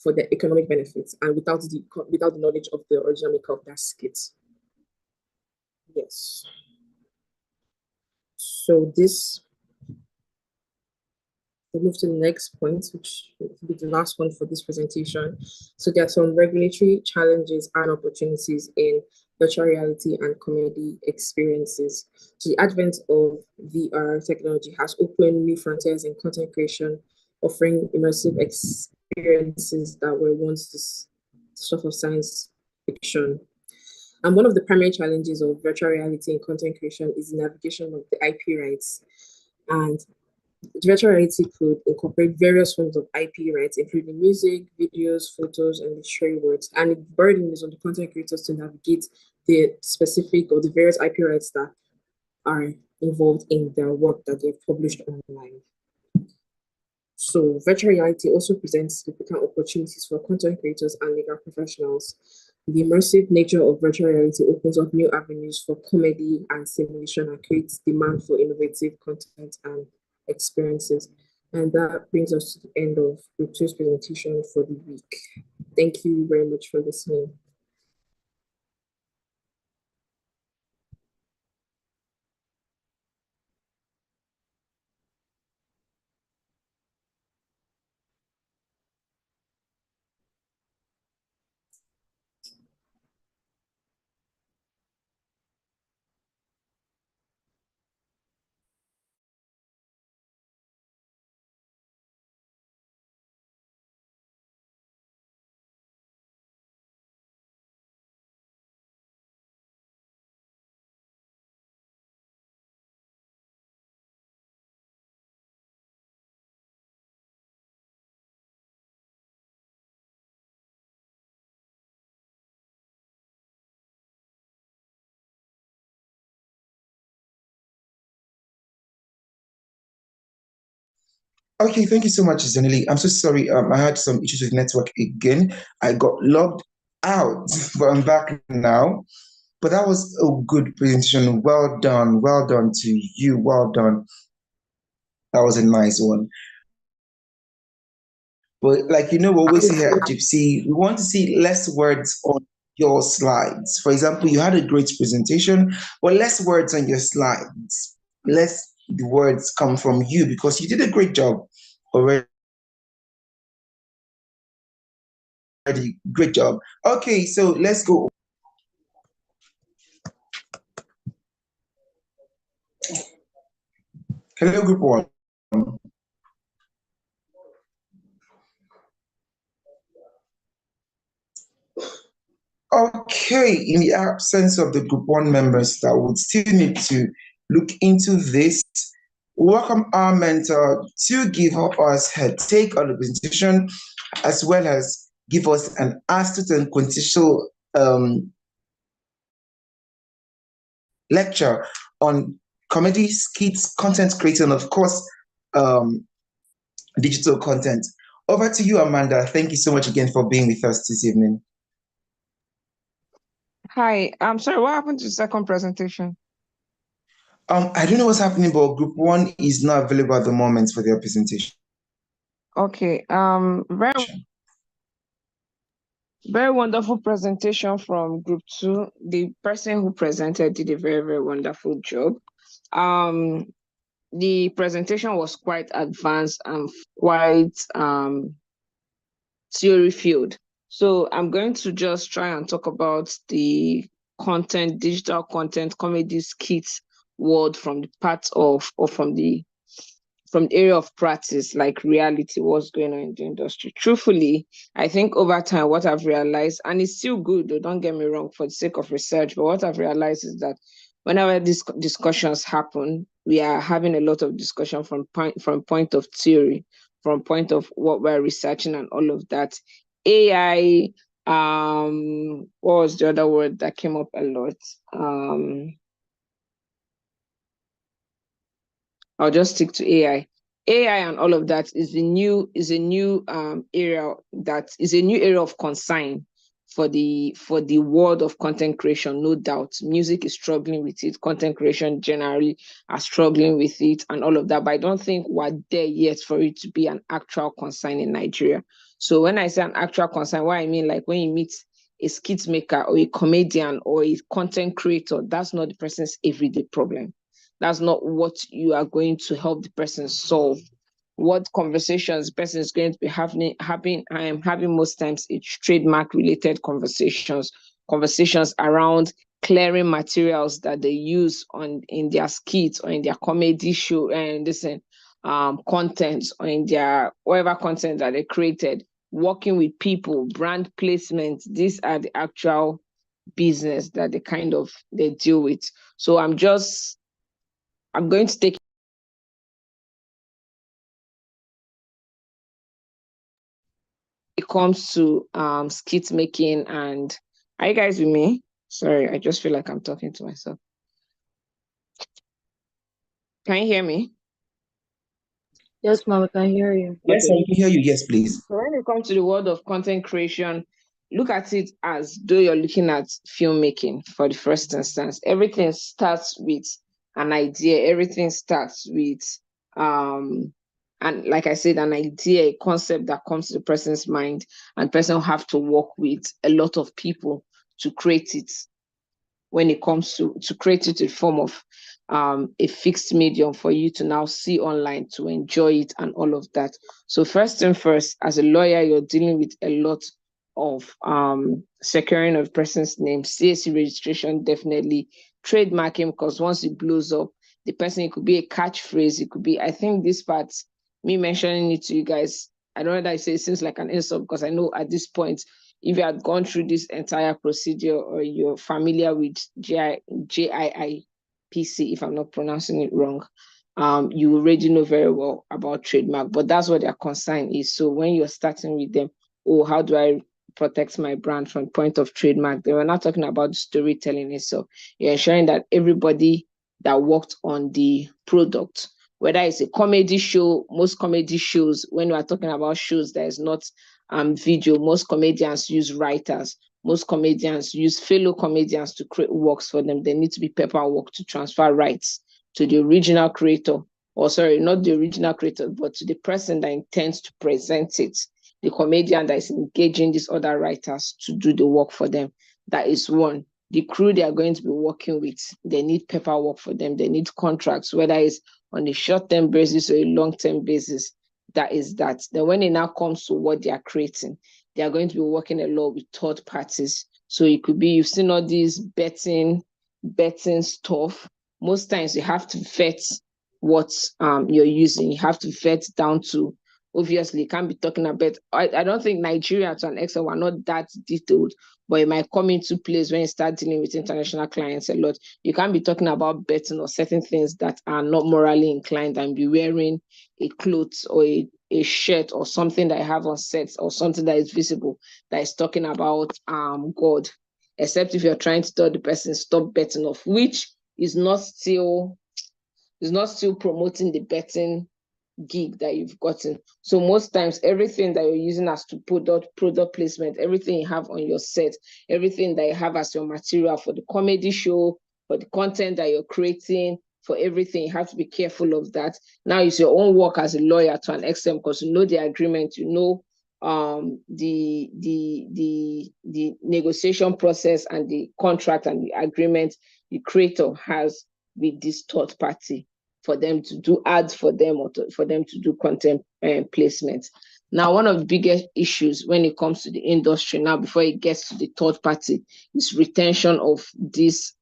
for their economic benefits, and without the knowledge of the original maker of that skit. Yes. So we'll move to the next point, which will be the last one for this presentation. So there are some regulatory challenges and opportunities in virtual reality, and comedy experiences. So the advent of VR technology has opened new frontiers in content creation, offering immersive experiences that were once this stuff of science fiction. And one of the primary challenges of virtual reality in content creation is the navigation of the IP rights. And virtual reality could incorporate various forms of IP rights, including music, videos, photos, and literary works. And the burden is on the content creators to navigate the specific or the various IP rights that are involved in their work that they've published online. So virtual reality also presents significant opportunities for content creators and legal professionals. The immersive nature of virtual reality opens up new avenues for comedy and simulation and creates demand for innovative content and experiences. And that brings us to the end of Group 2's presentation for the week. Thank you very much for listening. Okay, thank you so much, Zenili. I'm so sorry. I had some issues with network again. I got logged out, but I'm back now. But that was a good presentation. Well done. Well done to you. Well done. That was a nice one. But like we always say here at JIIPCC, we want to see less words on your slides. For example, you had a great presentation, but less words on your slides. Less the words come from you because you did a great job already. Great job. Okay, so let's go. Hello, group one. Okay, in the absence of the group one members that would still need to look into this, welcome our mentor to give us her take on the presentation, as well as give us an astute and quintessential lecture on comedy, skits, content creation, and of course, digital content. Over to you, Amanda. Thank you so much again for being with us this evening. Hi, I'm sorry, what happened to the second presentation? I don't know what's happening, but group one is not available at the moment for their presentation. Okay, very wonderful presentation from group 2. The person who presented did a very, very wonderful job. The presentation was quite advanced and quite theory filled. So I'm going to just try and talk about the content, digital content, comedy skits world from the part of, or from the area of practice, like reality, what's going on in the industry. Truthfully, I think over time, what I've realized, and it's still good, though, don't get me wrong, for the sake of research, but what I've realized is that whenever these discussions happen, we are having a lot of discussion from point of theory, from point of what we're researching and all of that. AI, what was the other word that came up a lot? I'll just stick to AI. AI and all of that is a new area that is a new area of concern for the world of content creation, no doubt. Music is struggling with it, content creation generally are struggling with it and all of that. But I don't think we're there yet for it to be an actual concern in Nigeria. So when I say an actual concern, what I mean, like when you meet a skit maker or a comedian or a content creator, that's not the person's everyday problem. That's not what you are going to help the person solve. What conversations the person is going to be having most times it's trademark related conversations around clearing materials that they use in their skits or in their comedy show and content or in their whatever content that they created, working with people, brand placement. These are the actual business that they deal with. So I'm going to take it comes to skit making. And are you guys with me? Sorry, I just feel like I'm talking to myself. Can you hear me? Yes, ma'am, we can hear you. Yes, I can hear you. Yes, please. So when it comes to the world of content creation, look at it as though you're looking at filmmaking for the first instance. Everything starts with an idea. Everything starts with and like I said, an idea, a concept that comes to the person's mind, and person will have to work with a lot of people to create it. When it comes to create it in form of a fixed medium for you to now see online, to enjoy it and all of that. So first and first, as a lawyer, you're dealing with a lot of securing of person's name, CAC registration, definitely trademarking, because once it blows up, the person, it could be a catchphrase, it could be, I think this part, me mentioning it to you guys, I don't know that I say it seems like an insult, because I know at this point, if you had gone through this entire procedure or you're familiar with JIIPCC, if I'm not pronouncing it wrong, you already know very well about trademark, but that's what their concern is. So when you're starting with them, oh, how do I protect my brand from point of trademark? They were not talking about storytelling itself. You're ensuring that everybody that worked on the product, whether it's a comedy show, most comedy shows, when we are talking about shows that is not video, most comedians use writers, most comedians use fellow comedians to create works for them. There need to be paperwork to transfer rights to the original creator, or sorry, not the original creator, but to the person that intends to present it, the comedian that is engaging these other writers to do the work for them. That is one. The crew they are going to be working with, they need paperwork for them. They need contracts, whether it's on a short-term basis or a long-term basis. That is that. Then when it now comes to what they are creating, they are going to be working a lot with third parties. So it could be, you've seen all these betting stuff. Most times you have to vet what you're using. You have to vet down to, obviously, you can't be talking about, I don't think Nigeria to an extent, we're not that detailed, but it might come into place when you start dealing with international clients a lot. You can't be talking about betting or certain things that are not morally inclined and be wearing a clothes or a shirt or something that I have on set or something that is visible that is talking about God, except if you're trying to tell the person stop betting off, which is not still promoting the betting gig that you've gotten. So most times everything that you're using as to product placement, everything you have on your set, everything that you have as your material for the comedy show, for the content that you're creating, for everything, you have to be careful of that. Now it's your own work as a lawyer to an extent, because you know the agreement, you know the negotiation process and the contract and the agreement the creator has with this third party for them to do ads for them or for them to do content placement. Now, one of the biggest issues when it comes to the industry now, before it gets to the third party, is retention of these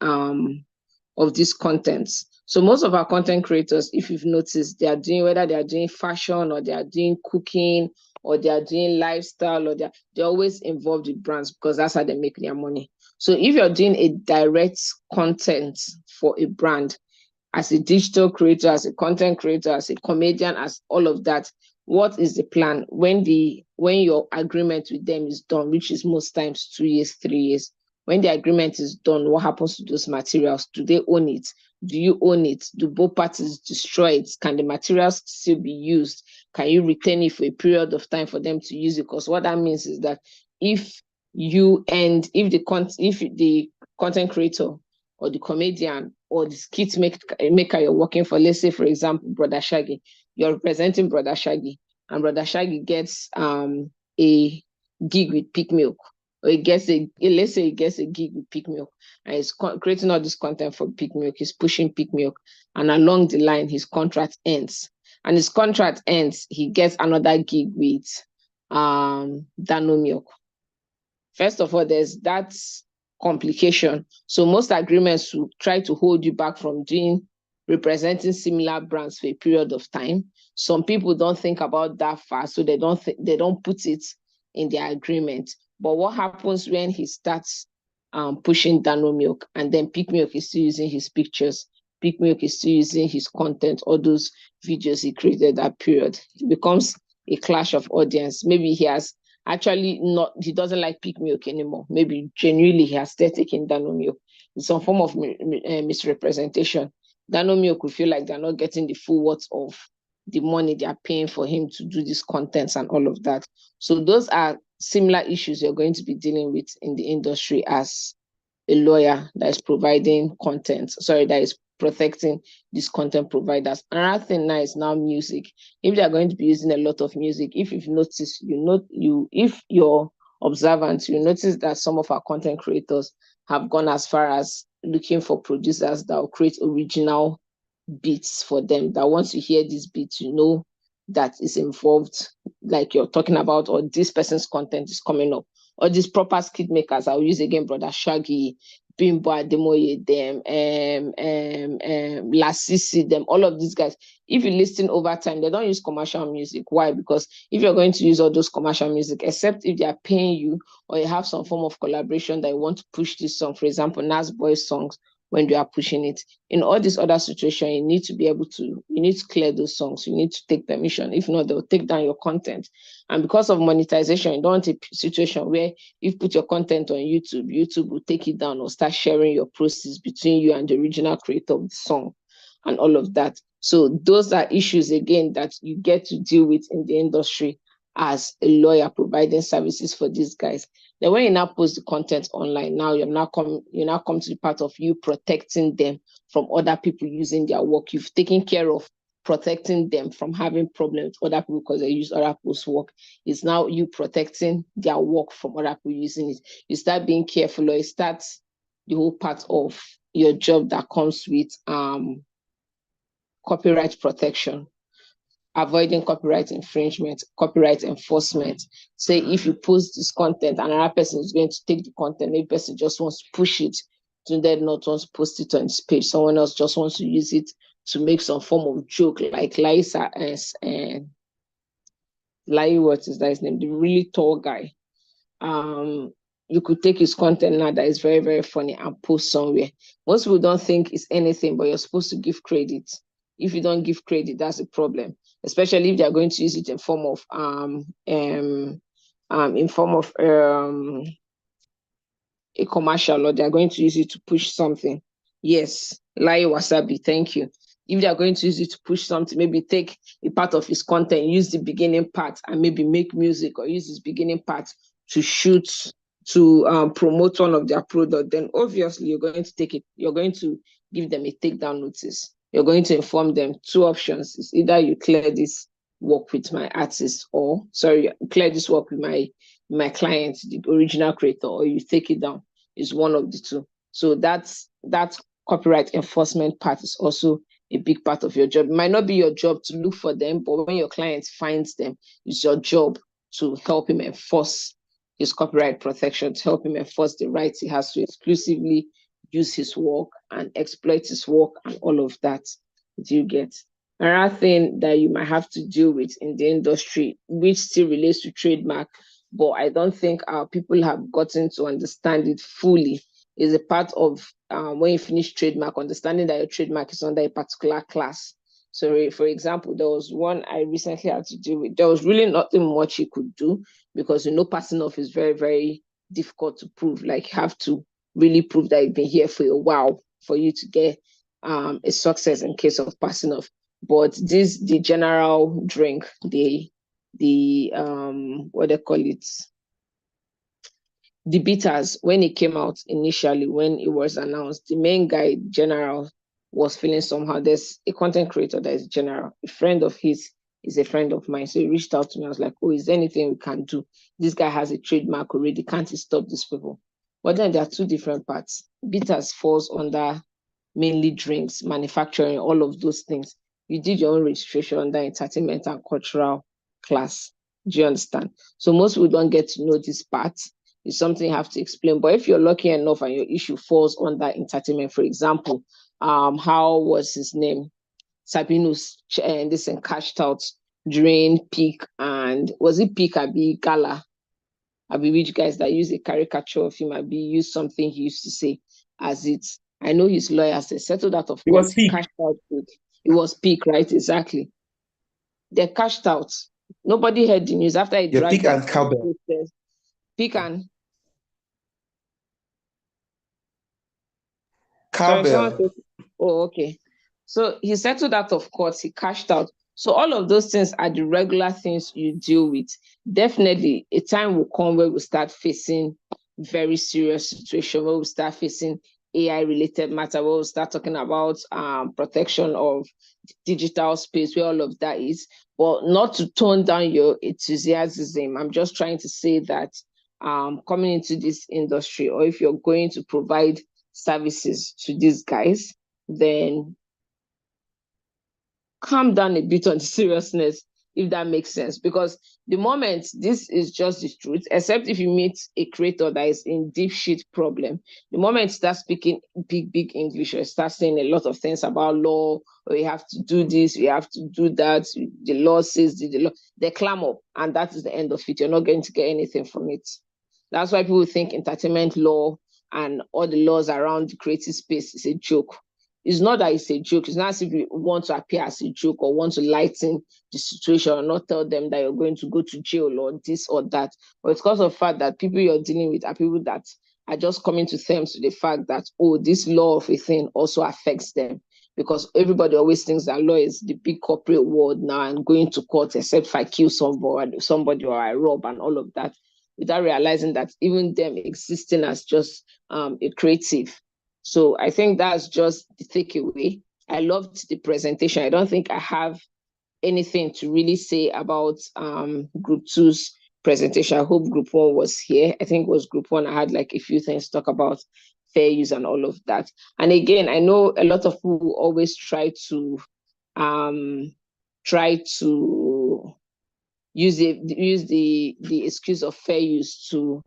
contents. So most of our content creators, if you've noticed, they are doing, whether they are doing fashion or they are doing cooking or they are doing lifestyle, or they're always involved with brands, because that's how they make their money. So if you're doing a direct content for a brand, as a digital creator, as a content creator, as a comedian, as all of that, what is the plan when your agreement with them is done, which is most times 2 years, 3 years? When the agreement is done, what happens to those materials? Do they own it? Do you own it? Do both parties destroy it? Can the materials still be used? Can you retain it for a period of time for them to use it? Because what that means is that if the content creator or the comedian or the skit maker you're working for, let's say, for example, Brother Shaggy, you're representing Brother Shaggy, and Brother Shaggy gets a gig with Peak Milk, or let's say he gets a gig with Peak Milk, and he's creating all this content for Peak Milk, he's pushing Peak Milk, and along the line, his contract ends. And his contract ends, he gets another gig with Dano Milk. First of all, there's that complication. So most agreements will try to hold you back from representing similar brands for a period of time. Some people don't think about that far, so they don't put it in their agreement. But what happens when he starts pushing Dano Milk, and then Peak Milk is still using his pictures, Peak Milk is still using his content, all those videos he created that period? It becomes a clash of audience. Maybe he doesn't like Peak Milk anymore. Maybe genuinely he has started taking Dano Milk. It's some form of misrepresentation. Dano Milk will feel like they're not getting the full worth of the money they are paying for him to do these contents and all of that. So those are similar issues you're going to be dealing with in the industry as a lawyer that is providing content, that is protecting these content providers. Another thing now is now music. If they are going to be using a lot of music, if you've noticed, if you're observant, you notice that some of our content creators have gone as far as looking for producers that will create original beats for them, that once you hear this beat, you know that is involved, like you're talking about, or this person's content is coming up. Or these proper skit makers, I'll use again Brother Shaggy, Bimbo Ademoye, them, Lasisi, them, all of these guys. If you listen over time, they don't use commercial music. Why? Because if you're going to use all those commercial music, except if they are paying you or you have some form of collaboration that you want to push this song, for example, Nas Boy's songs, when they are pushing it. In all these other situations, you need to clear those songs. You need to take permission. If not, they'll take down your content. And because of monetization, you don't want a situation where if you put your content on YouTube, YouTube will take it down or start sharing your proceeds between you and the original creator of the song and all of that. So those are issues, again, that you get to deal with in the industry as a lawyer providing services for these guys. Then when you now post the content online, now you now come to the part of you protecting them from other people using their work. You've taken care of protecting them from having problems with other people because they use other people's work. It's now you protecting their work from other people using it. You start being careful, or it starts the whole part of your job that comes with copyright protection, avoiding copyright infringement, copyright enforcement. Say if you post this content, another person is going to take the content, maybe person just wants to push it, to then not want to post it on his page. Someone else just wants to use it to make some form of joke, like Laisa and Lai, what is that his name? The really tall guy. You could take his content now that is very, very funny and post somewhere. Most people don't think it's anything, but you're supposed to give credit. If you don't give credit, that's a problem. Especially if they're going to use it in form of a commercial, or they're going to use it to push something. Yes, Lai Wasabi, thank you. If they're going to use it to push something, maybe take a part of his content, use the beginning part, and maybe make music, or use his beginning part to shoot, to promote one of their product, then obviously you're going to give them a takedown notice. You're going to inform them two options. It's either you clear this work with my artist, or clear this work with my client, the original creator, or you take it down. Is one of the two. So that copyright enforcement part is also a big part of your job. It might not be your job to look for them, but when your client finds them, it's your job to help him enforce his copyright protection, to help him enforce the rights he has to exclusively use his work and exploit his work and all of that. Do you get? Another thing that you might have to deal with in the industry, which still relates to trademark, but I don't think our people have gotten to understand it fully, is a part of when you finish trademark, understanding that your trademark is under a particular class. So, for example, there was one I recently had to deal with. There was really nothing much you could do because, passing off is very, very difficult to prove. Like, you have to really prove that you've been here for a while for you to get a success in case of passing off. But the general drink, the what they call it, the bitters, when it came out initially, when it was announced, the main guy, General, was feeling somehow. There's a content creator that is General, a friend of his is a friend of mine. So he reached out to me. I was like, oh, is there anything we can do? This guy has a trademark already. Can't he stop these people? But then there are two different parts. Bitters falls under mainly drinks, manufacturing, all of those things. You did your own registration under entertainment and cultural class. Do you understand? So most people don't get to know this part. It's something you have to explain. But if you're lucky enough and your issue falls under entertainment, for example, how was his name? Sabinus and this and cashed out during peak, and was it peak Abi Gala? Abi which guys that use a caricature of him, Abi use something he used to say as it. I know his lawyer said settled out of It was court, peak. cashed out peak. It was peak, right? Exactly. They cashed out. Nobody heard the news after he Yeah, dragged Peak and Cowbell. Peak and sorry, someone Cowbell. said, oh, okay. So he settled out of court, he cashed out. So all of those things are the regular things you deal with. Definitely a time will come where we start facing very serious situation, where we start facing AI related matter, where we start talking about protection of digital space, where all of that is, but not to tone down your enthusiasm. I'm just trying to say that coming into this industry, or if you're going to provide services to these guys, then calm down a bit on the seriousness, if that makes sense. Because the moment this is just the truth, except if you meet a creator that is in deep shit problem, the moment you start speaking big English or start saying a lot of things about law, or you have to do this, you have to do that, the law says the law, they clam up, and that is the end of it. You're not going to get anything from it. That's why people think entertainment law and all the laws around the creative space is a joke. It's not that it's a joke. It's not as if you want to appear as a joke or want to lighten the situation or not tell them that you're going to go to jail or this or that. But it's because of the fact that people you're dealing with are people that are just coming to terms with the fact that, oh, this law of a thing also affects them. Because everybody always thinks that law is the big corporate world now and going to court, except if I kill somebody or I rob and all of that, without realizing that even them existing as just a creative. So I think that's just the takeaway. I loved the presentation. I don't think I have anything to really say about Group 2's presentation. I hope Group 1 was here. I think it was Group 1. I had like a few things to talk about fair use and all of that. And again, I know a lot of people always try to use the excuse of fair use to,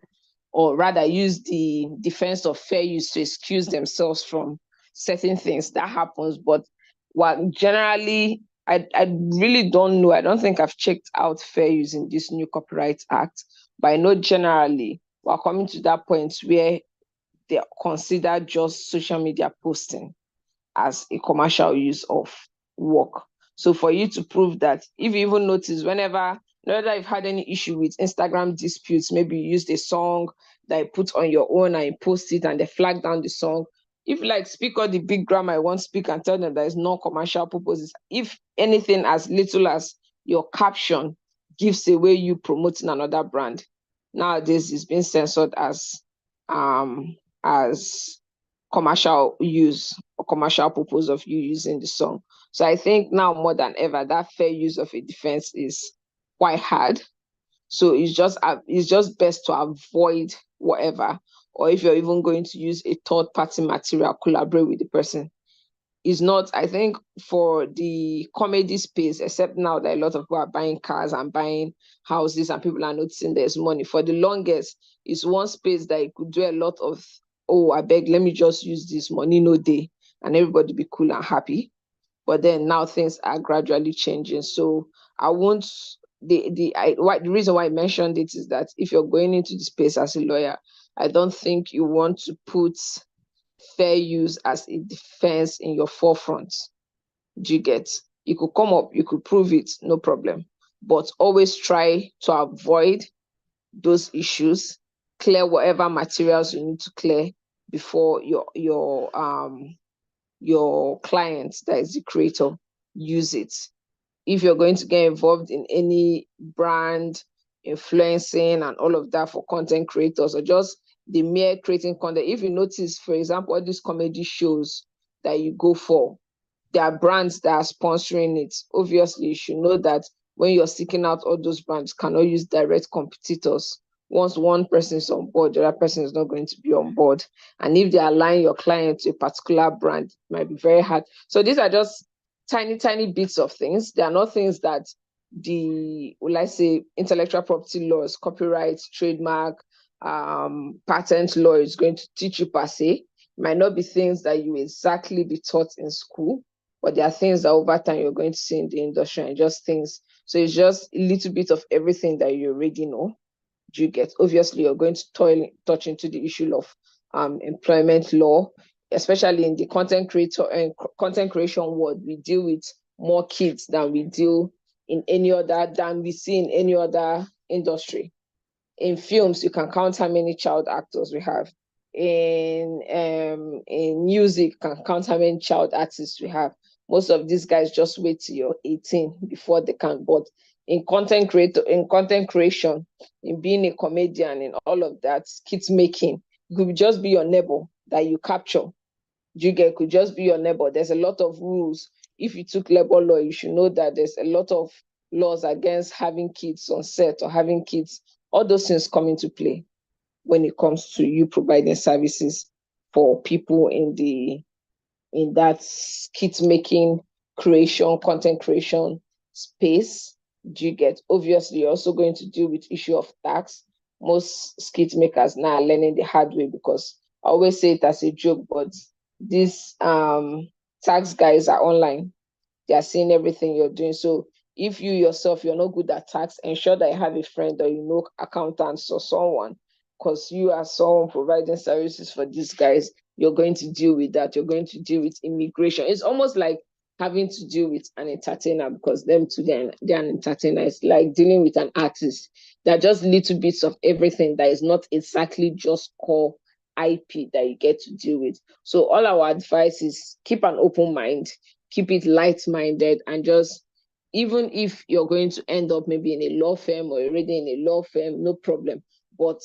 or rather use the defense of fair use to excuse themselves from certain things that happens. But what generally, I really don't know. I don't think I've checked out fair use in this new Copyright Act, but I know generally we're coming to that point where they consider just social media posting as a commercial use of work. So for you to prove that, if you even notice, whenever you've had any issue with Instagram disputes, maybe you used a song that you put on your own and you post it and they flag down the song. If like speak all the big grammar I want to speak and tell them there is no commercial purposes, if anything as little as your caption gives away you promoting another brand, nowadays it's being censored as commercial use or commercial purpose of you using the song. So I think now more than ever, that fair use of a defense is quite hard. So it's just best to avoid whatever, or if you're even going to use a third-party material, collaborate with the person. Is not, I think, for the comedy space, except now that a lot of people are buying cars and buying houses and people are noticing there's money. For the longest, it's one space that you could do a lot of, oh, I beg, let me just use this money no day, and everybody be cool and happy. But then now things are gradually changing. So I won't, the reason why I mentioned it is that if you're going into the space as a lawyer, I don't think you want to put fair use as a defense in your forefront. Do you get? You could come up, you could prove it, no problem. But always try to avoid those issues, clear whatever materials you need to clear before your client, that is the creator, use it. If you're going to get involved in any brand influencing and all of that for content creators, or just the mere creating content, if you notice, for example, all these comedy shows that you go for, there are brands that are sponsoring it. Obviously, you should know that when you're seeking out all those brands, cannot use direct competitors. Once one person is on board, the other person is not going to be on board. And if they align your client to a particular brand, it might be very hard. So these are just tiny bits of things. They are not things that the, will I say, intellectual property laws, copyright, trademark, patent law is going to teach you per se. Might not be things that you exactly be taught in school, but there are things that over time you're going to see in the industry and just things. So it's just a little bit of everything that you already know. Do you get? Obviously, you're going to touch into the issue of employment law, especially in the content creator and content creation world. We deal with more kids than we deal in any other, than we see in any other industry. In films, you can count how many child actors we have. In music, you can count how many child artists we have. Most of these guys just wait till you're 18 before they can. But in content creation, in being a comedian, in all of that, skit making, it could just be your neighbor that you capture. Could just be your neighbor. There's a lot of rules. If you took labor law, you should know that there's a lot of laws against having kids on set or having kids. All those things come into play when it comes to you providing services for people in that skit making creation, content creation space. Obviously, you're also going to deal with issue of tax. Most skit makers now are learning the hard way, because I always say it as a joke, but these tax guys are online. They are seeing everything you're doing. So if you yourself, you're not good at tax, ensure that you have a friend or you know accountants or someone, because you are someone providing services for these guys. You're going to deal with that. You're going to deal with immigration. It's almost like having to deal with an entertainer, because them too, they're an entertainer. It's like dealing with an artist. They're just little bits of everything that is not exactly just core IP that you get to deal with. So all our advice is keep an open mind, keep it light-minded, and just, even if you're going to end up maybe in a law firm or already in a law firm, no problem. But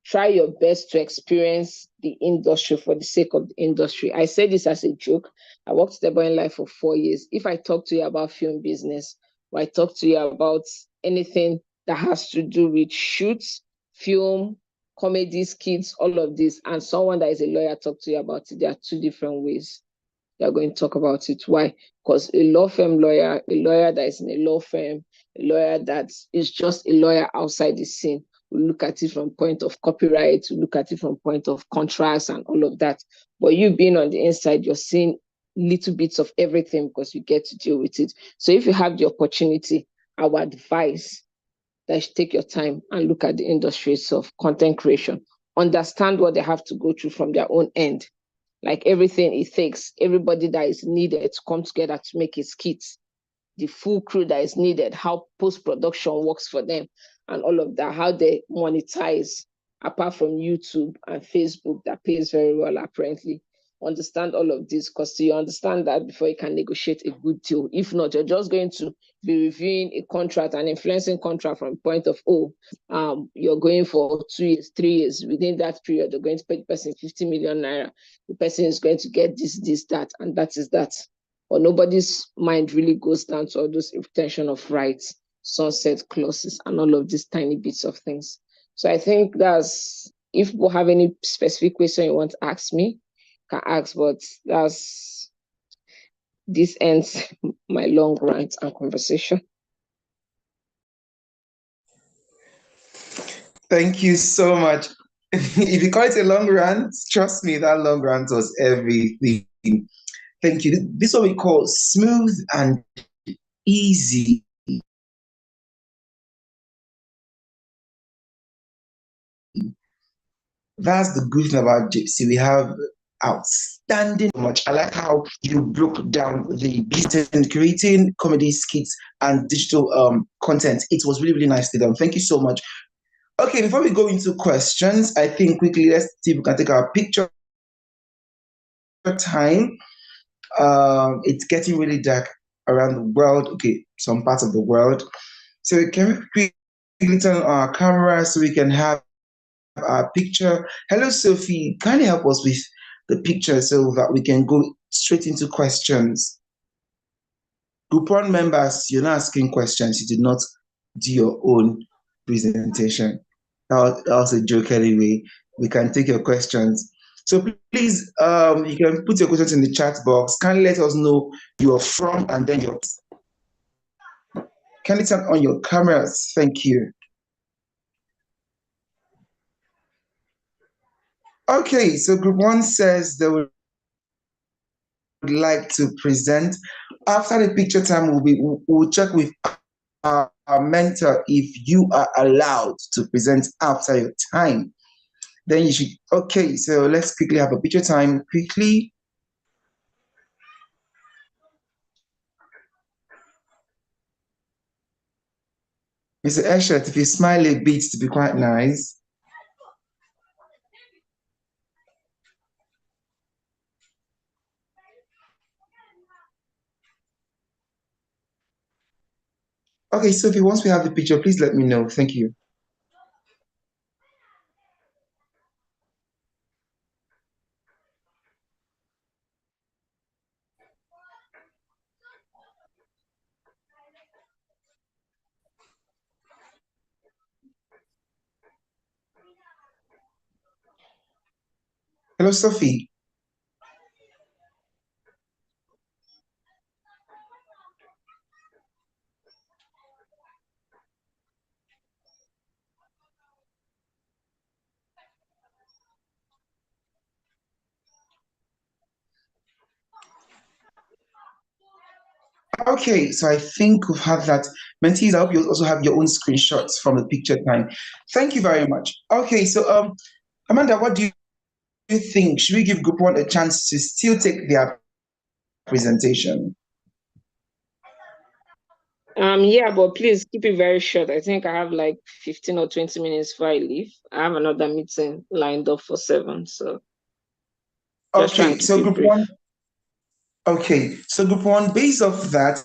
try your best to experience the industry for the sake of the industry. I say this as a joke. I worked at Boy in Life for 4 years. If I talk to you about film business, or I talk to you about anything that has to do with shoots, film, comedy, skits, all of this, and someone that is a lawyer talk to you about it, there are two different ways they're going to talk about it. Why? Because a law firm lawyer, a lawyer that is in a law firm, a lawyer that is just a lawyer outside the scene, we look at it from point of copyright, we look at it from point of contracts and all of that. But you being on the inside, you're seeing little bits of everything because you get to deal with it. So if you have the opportunity, our advice that you should take your time and look at the industries of content creation, understand what they have to go through from their own end. Like everything it takes, everybody that is needed to come together to make a skit, the full crew that is needed, how post-production works for them, and all of that, how they monetize, apart from YouTube and Facebook that pays very well apparently. Understand all of this, because you understand that before you can negotiate a good deal. If not, you're just going to be reviewing a contract and influencing contract from the point of, you're going for 2 years, 3 years. Within that period, you're going to pay the person 50 million naira. The person is going to get this, that, and that is that. But nobody's mind really goes down to all those retention of rights, sunset clauses, and all of these tiny bits of things. So I think that's, if you have any specific question you want to ask me, can ask, but this ends my long rant and conversation. Thank you so much. If you call it a long rant, trust me, that long rant was everything. Thank you. This is what we call smooth and easy. That's the good thing about JIIPCC. We have outstanding much. I like how you broke down the business in creating comedy skits and digital content. It was really, really nicely done. Thank you so much. Okay, before we go into questions, I think quickly, let's see if we can take our picture time. It's getting really dark around the world. Okay, some parts of the world. So can we quickly turn on our camera so we can have our picture? Hello, Sophie. Can you help us with the picture so that we can go straight into questions? Group 1 members, you're not asking questions. You did not do your own presentation. That was a joke anyway. We can take your questions. So please, you can put your questions in the chat box. Can you let us know you're from and then your... Can you turn on your cameras? Thank you. Okay, so group one says they would like to present. After the picture time, we'll check with our mentor if you are allowed to present after your time. Then you should, okay, so let's quickly have a picture time quickly. Mr. Eshet, if you smile a bit to be quite nice. Okay, Sophie, once we have the picture, please let me know. Thank you. Hello, Sophie. Okay, so I think we've had that. Mentees, I hope you also have your own screenshots from the picture time. Thank you very much. Okay, so Amanda, what do you think? Should we give group one a chance to still take their presentation? Yeah, but please keep it very short. I think I have like 15 or 20 minutes before I leave. I have another meeting lined up for 7, so just try and Okay, keep so it group brief. one. Okay, so group one, based off that,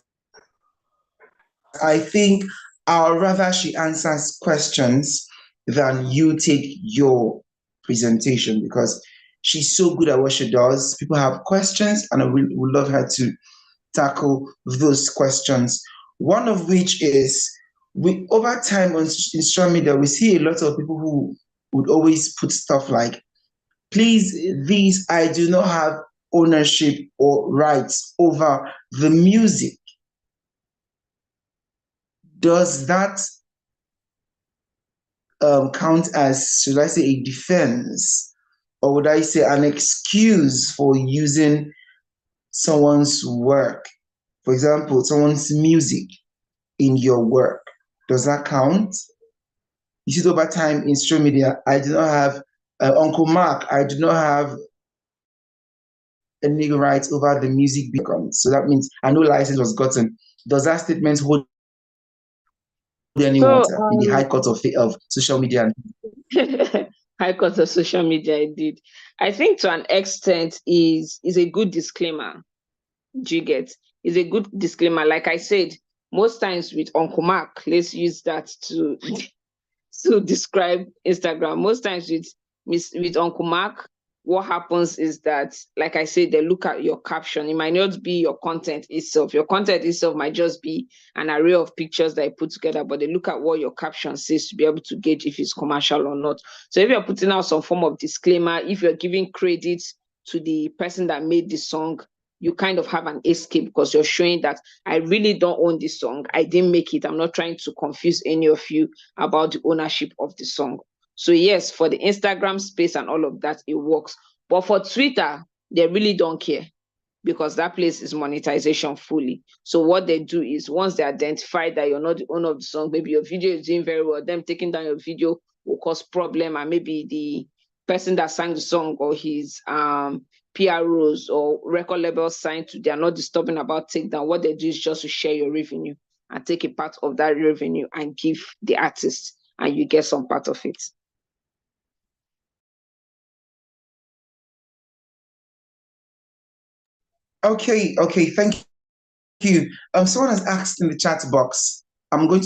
I think I'll rather she answers questions than you take your presentation because she's so good at what she does. People have questions, and I would love her to tackle those questions. One of which is we over time on social media, we see a lot of people who would always put stuff like, please, these I do not have ownership or rights over the music. Does that count as, should I say, a defense? Or would I say an excuse for using someone's work? For example, someone's music in your work. Does that count? You see, over time in social media, I do not have Uncle Mark, I do not have any rights over the music beacon. So that means I know license was gotten. Does that statement hold any So, water in the high court of social media? high cost of social media, indeed. I think to an extent is a good disclaimer. Do you get? Is a good disclaimer. Like I said, most times with Uncle Mark, let's use that to describe Instagram. Most times with Uncle Mark, what happens is that, like I said, they look at your caption. It might not be your content itself. Your content itself might just be an array of pictures that I put together, but they look at what your caption says to be able to gauge if it's commercial or not. So if you're putting out some form of disclaimer, if you're giving credit to the person that made the song, you kind of have an escape because you're showing that I really don't own this song. I didn't make it. I'm not trying to confuse any of you about the ownership of the song. So yes, for the Instagram space and all of that, it works. But for Twitter, they really don't care because that place is monetization fully. So what they do is once they identify that you're not the owner of the song, maybe your video is doing very well, them taking down your video will cause problem, and maybe the person that sang the song or his PROs or record labels signed to, they are not disturbing about takedown. What they do is just to share your revenue and take a part of that revenue and give the artist, and you get some part of it. Okay, thank you. Someone has asked in the chat box. I'm going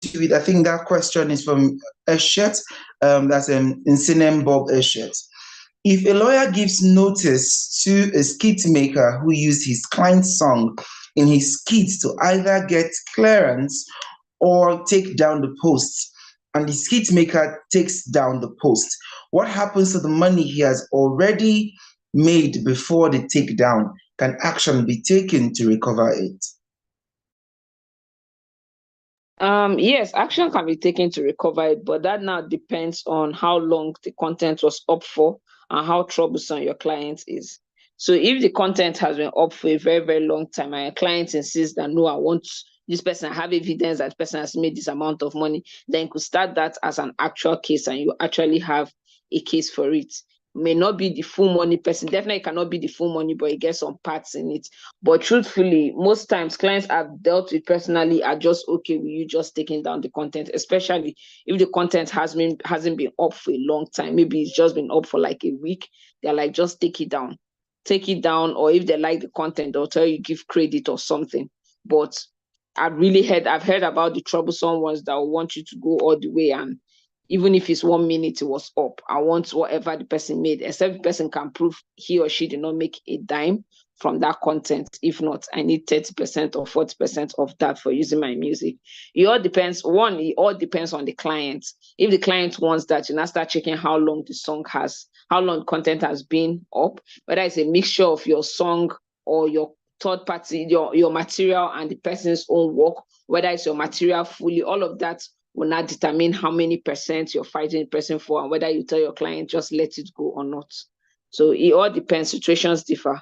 to read. I think that question is from Eshet. That's in Sinem Bob Eshet. If a lawyer gives notice to a skit maker who used his client's song in his skit to either get clearance or take down the post, and the skit maker takes down the post, what happens to the money he has already made before the takedown? Can action be taken to recover it? Yes, action can be taken to recover it, but that now depends on how long the content was up for and how troublesome your client is. So if the content has been up for a very, very long time and your client insists that no, I want this person, I have evidence that person has made this amount of money, then you could start that as an actual case and you actually have a case for it. May not be the full money person, definitely cannot be the full money, but you get some parts in it. But truthfully, most times clients I've dealt with personally are just okay with you just taking down the content, especially if the content hasn't been up for a long time. Maybe it's just been up for like a week. They're like, just take it down. Take it down, or if they like the content, they'll tell you give credit or something. But I've heard about the troublesome ones that will want you to go all the way, and even if it's 1 minute it was up, I want whatever the person made, except the person can prove he or she did not make a dime from that content. If not, I need 30% or 40% of that for using my music. It all depends on the client. If the client wants that, you now start checking how long content has been up, whether it's a mixture of your song or your third party, your material and the person's own work, whether it's your material fully, all of that will not determine how many percent you're fighting the person for and whether you tell your client just let it go or not. So it all depends. Situations differ.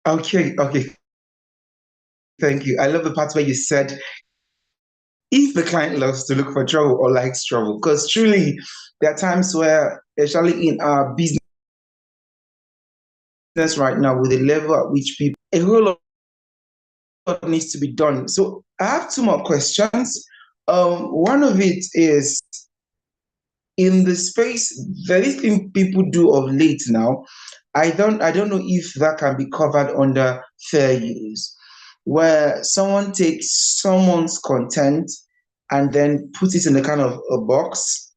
Okay. Thank you. I love the part where you said if the client loves to look for trouble or likes trouble, because truly there are times where, especially in our business right now, with the level at which people, a whole lot needs to be done. So I have two more questions. One of it is in the space, there is thing people do of late now. I don't know if that can be covered under fair use, where someone takes someone's content and then puts it in a kind of a box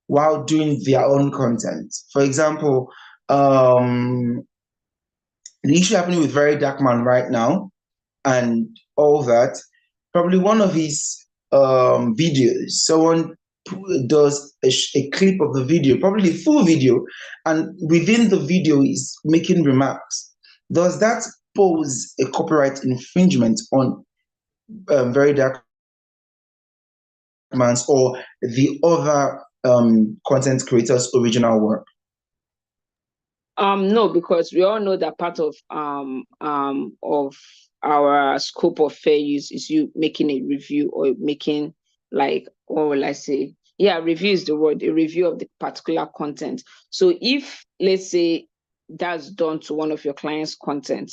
while doing their own content. For example, the issue happening with Very Dark Man right now and all that, probably one of his videos, someone does a clip of the video, probably full video, and within the video is making remarks. Does that pose a copyright infringement on Very Dark Man's or the other content creators' original work? No, because we all know that part of our scope of fair use is you making a review or making like, what will I say? Yeah, review is the word, a review of the particular content. So if, let's say, that's done to one of your clients' content,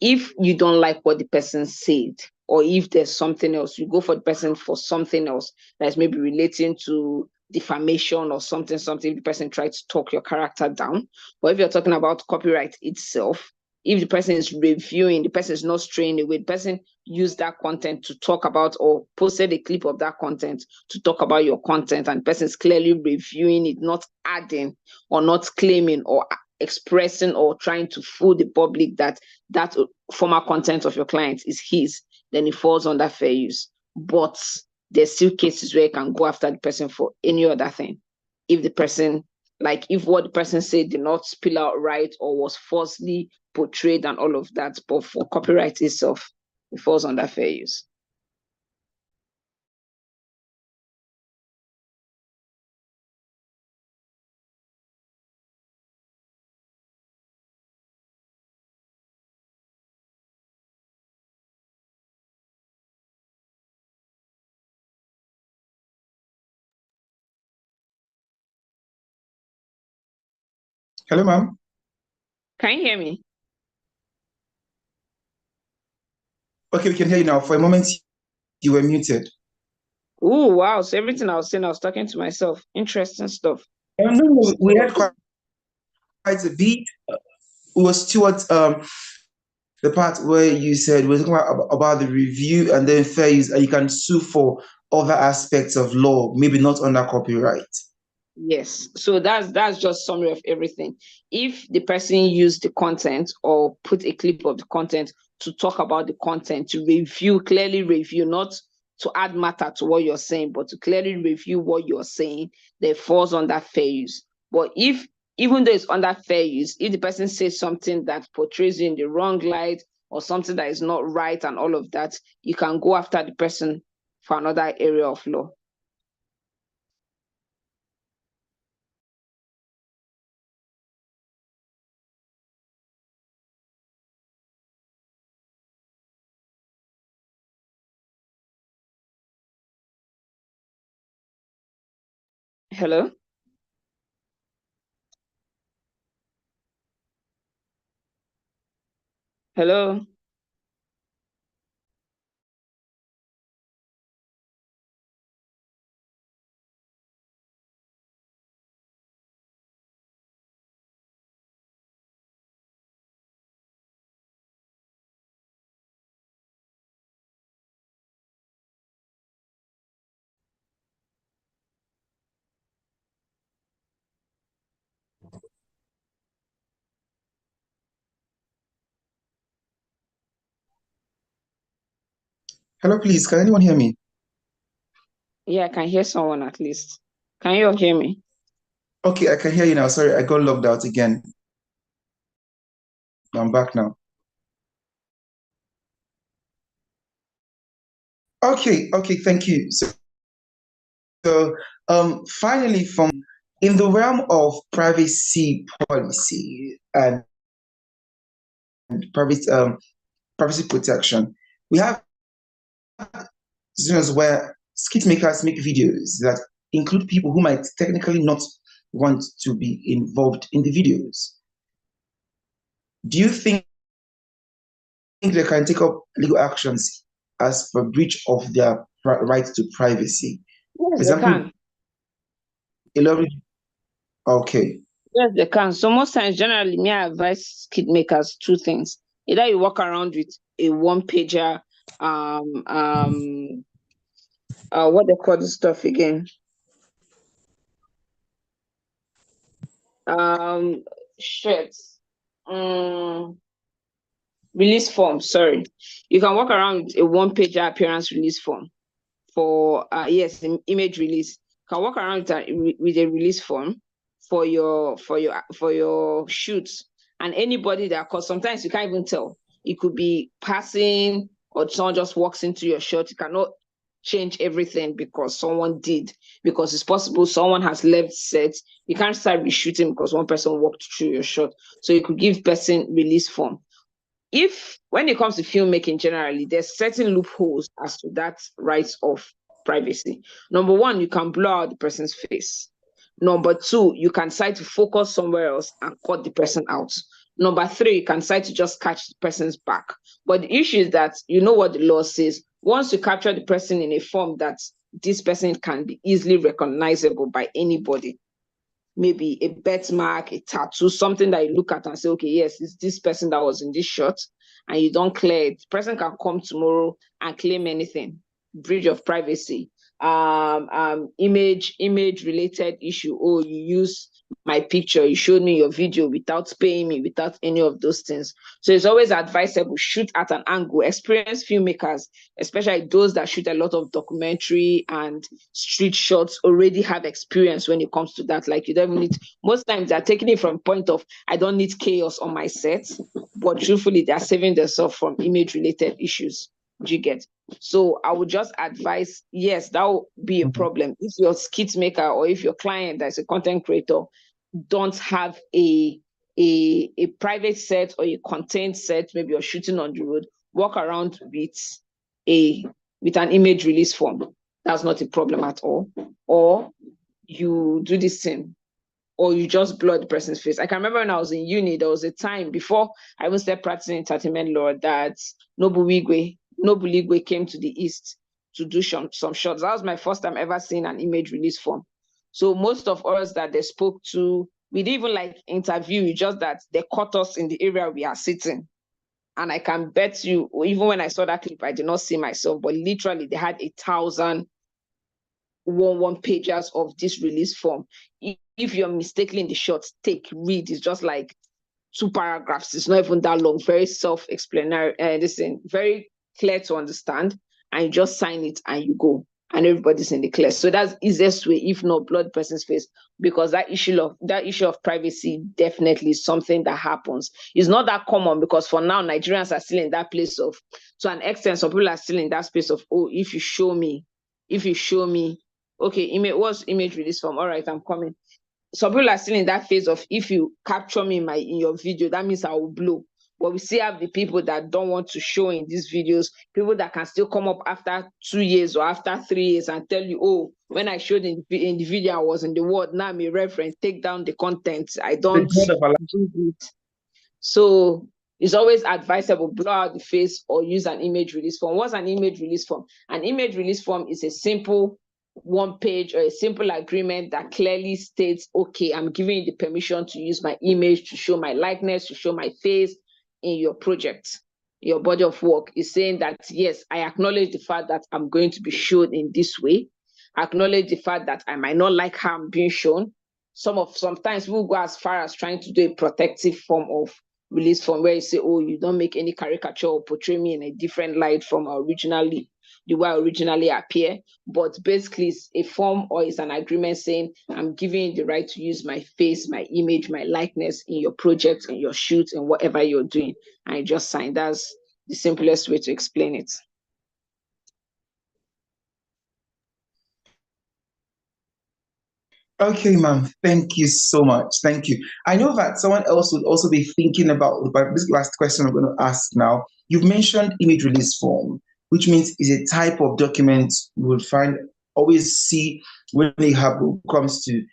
if you don't like what the person said, or if there's something else, you go for the person for something else that's maybe relating to defamation or something, if the person tries to talk your character down. But if you're talking about copyright itself, if the person is reviewing, the person is not straying away, the person used that content to talk about or posted a clip of that content to talk about your content, and the person is clearly reviewing it, not adding or not claiming or expressing or trying to fool the public that former content of your client is his, then it falls under fair use. But there's still cases where you can go after the person for any other thing. If the person, like if what the person said did not spill out right or was falsely portrayed and all of that, but for copyright itself, it falls under fair use. Hello, ma'am. Can you hear me? Okay, we can hear you now. For a moment, you were muted. Oh, wow. So everything I was saying, I was talking to myself. Interesting stuff. No, we had quite a bit. It was towards the part where you said we're talking about the review and then fair use, and you can sue for other aspects of law, maybe not under copyright. Yes, so that's just summary of everything. If the person used the content or put a clip of the content to talk about the content, to clearly review, not to add matter to what you're saying, but to clearly review what you're saying, that falls under fair use. But if even though it's under fair use, if the person says something that portrays you in the wrong light or something that is not right and all of that, you can go after the person for another area of law. Hello? Hello? Hello, please. Can anyone hear me? Yeah, I can hear someone at least. Can you all hear me? Okay, I can hear you now. Sorry, I got logged out again. I'm back now. Okay, thank you. So finally, from in the realm of privacy policy and privacy protection, we have situations where skit makers make videos that include people who might technically not want to be involved in the videos. Do you think they can take up legal actions as for breach of their right to privacy? Yes, For they example, can. a lot of, okay. Yes, they can. So most times, generally, me I advise skit makers two things. Either you walk around with a one-pager, what they call this stuff again? Shirts. Release form, sorry. You can walk around with a one-pager appearance release form for yes, image release. You can walk around with a release form for your shoots, and anybody that, cause sometimes you can't even tell. It could be passing or someone just walks into your shot. You cannot change everything because someone did, because it's possible someone has left set. You can't start reshooting because one person walked through your shot. So you could give person release form. If when it comes to filmmaking generally, there's certain loopholes as to that right of privacy. Number one, you can blur out the person's face. Number two, you can decide to focus somewhere else and cut the person out. Number three, you can decide to just catch the person's back. But the issue is that you know what the law says. Once you capture the person in a form that this person can be easily recognizable by anybody, maybe a birthmark, a tattoo, something that you look at and say, okay, yes, it's this person that was in this shot, and you don't clear it. The person can come tomorrow and claim anything. Breach of privacy, image related issue. Oh, you use my picture, you showed me your video without paying me, without any of those things. So it's always advisable, shoot at an angle. Experienced filmmakers, especially those that shoot a lot of documentary and street shots, already have experience when it comes to that. Like, you don't need, most times they're taking it from point of, I don't need chaos on my set, but truthfully, they're saving themselves from image related issues. Do you get? So I would just advise, yes, that will be a problem. If your skit maker or if your client that's a content creator don't have a private set or a content set, maybe you're shooting on the road, walk around with an image release form. That's not a problem at all. Or you do this thing, or you just blur the person's face. I can remember when I was in uni, there was a time before I even started practicing entertainment law that Nobuligwe came to the East to do some shots. That was my first time ever seeing an image release form. So most of us that they spoke to, we didn't even like interview, just that they caught us in the area we are sitting. And I can bet you, even when I saw that clip, I did not see myself, but literally they had 1,000 one pages of this release form. If you're mistakenly in the short, read. It's just like 2 paragraphs. It's not even that long. Very self-explanatory. Very clear to understand. And you just sign it and you go. and everybody's in the class. So that's easiest way, if not blood the person's face, because that issue of privacy definitely is something that happens. It's not that common because for now Nigerians are still in that place of, to an extent, some people are still in that space of, oh, if you show me, okay, what's image release from? All right, I'm coming. Some people are still in that phase of, if you capture me in your video, that means I will blow. But we still have the people that don't want to show in these videos, people that can still come up after 2 years or after 3 years and tell you, oh, when I showed in the video, I was in the world. Now I'm a reference, take down the content. I don't do it. So it's always advisable, blur out the face or use an image release form. What's an image release form? An image release form is a simple one page or a simple agreement that clearly states, okay, I'm giving you the permission to use my image, to show my likeness, to show my face in your project. Your body of work is saying that, yes, I acknowledge the fact that I'm going to be shown in this way. I acknowledge the fact that I might not like how I'm being shown. Sometimes we'll go as far as trying to do a protective form of release form where you say, oh, you don't make any caricature or portray me in a different light from the way I originally appear. But basically it's a form or it's an agreement saying, I'm giving you the right to use my face, my image, my likeness in your project, in your shoot, and whatever you're doing. And you just sign. That's the simplest way to explain it. Okay, ma'am. Thank you so much. Thank you. I know that someone else would also be thinking about this last question I'm going to ask now. You've mentioned image release form, which means is a type of document you would always see when it comes to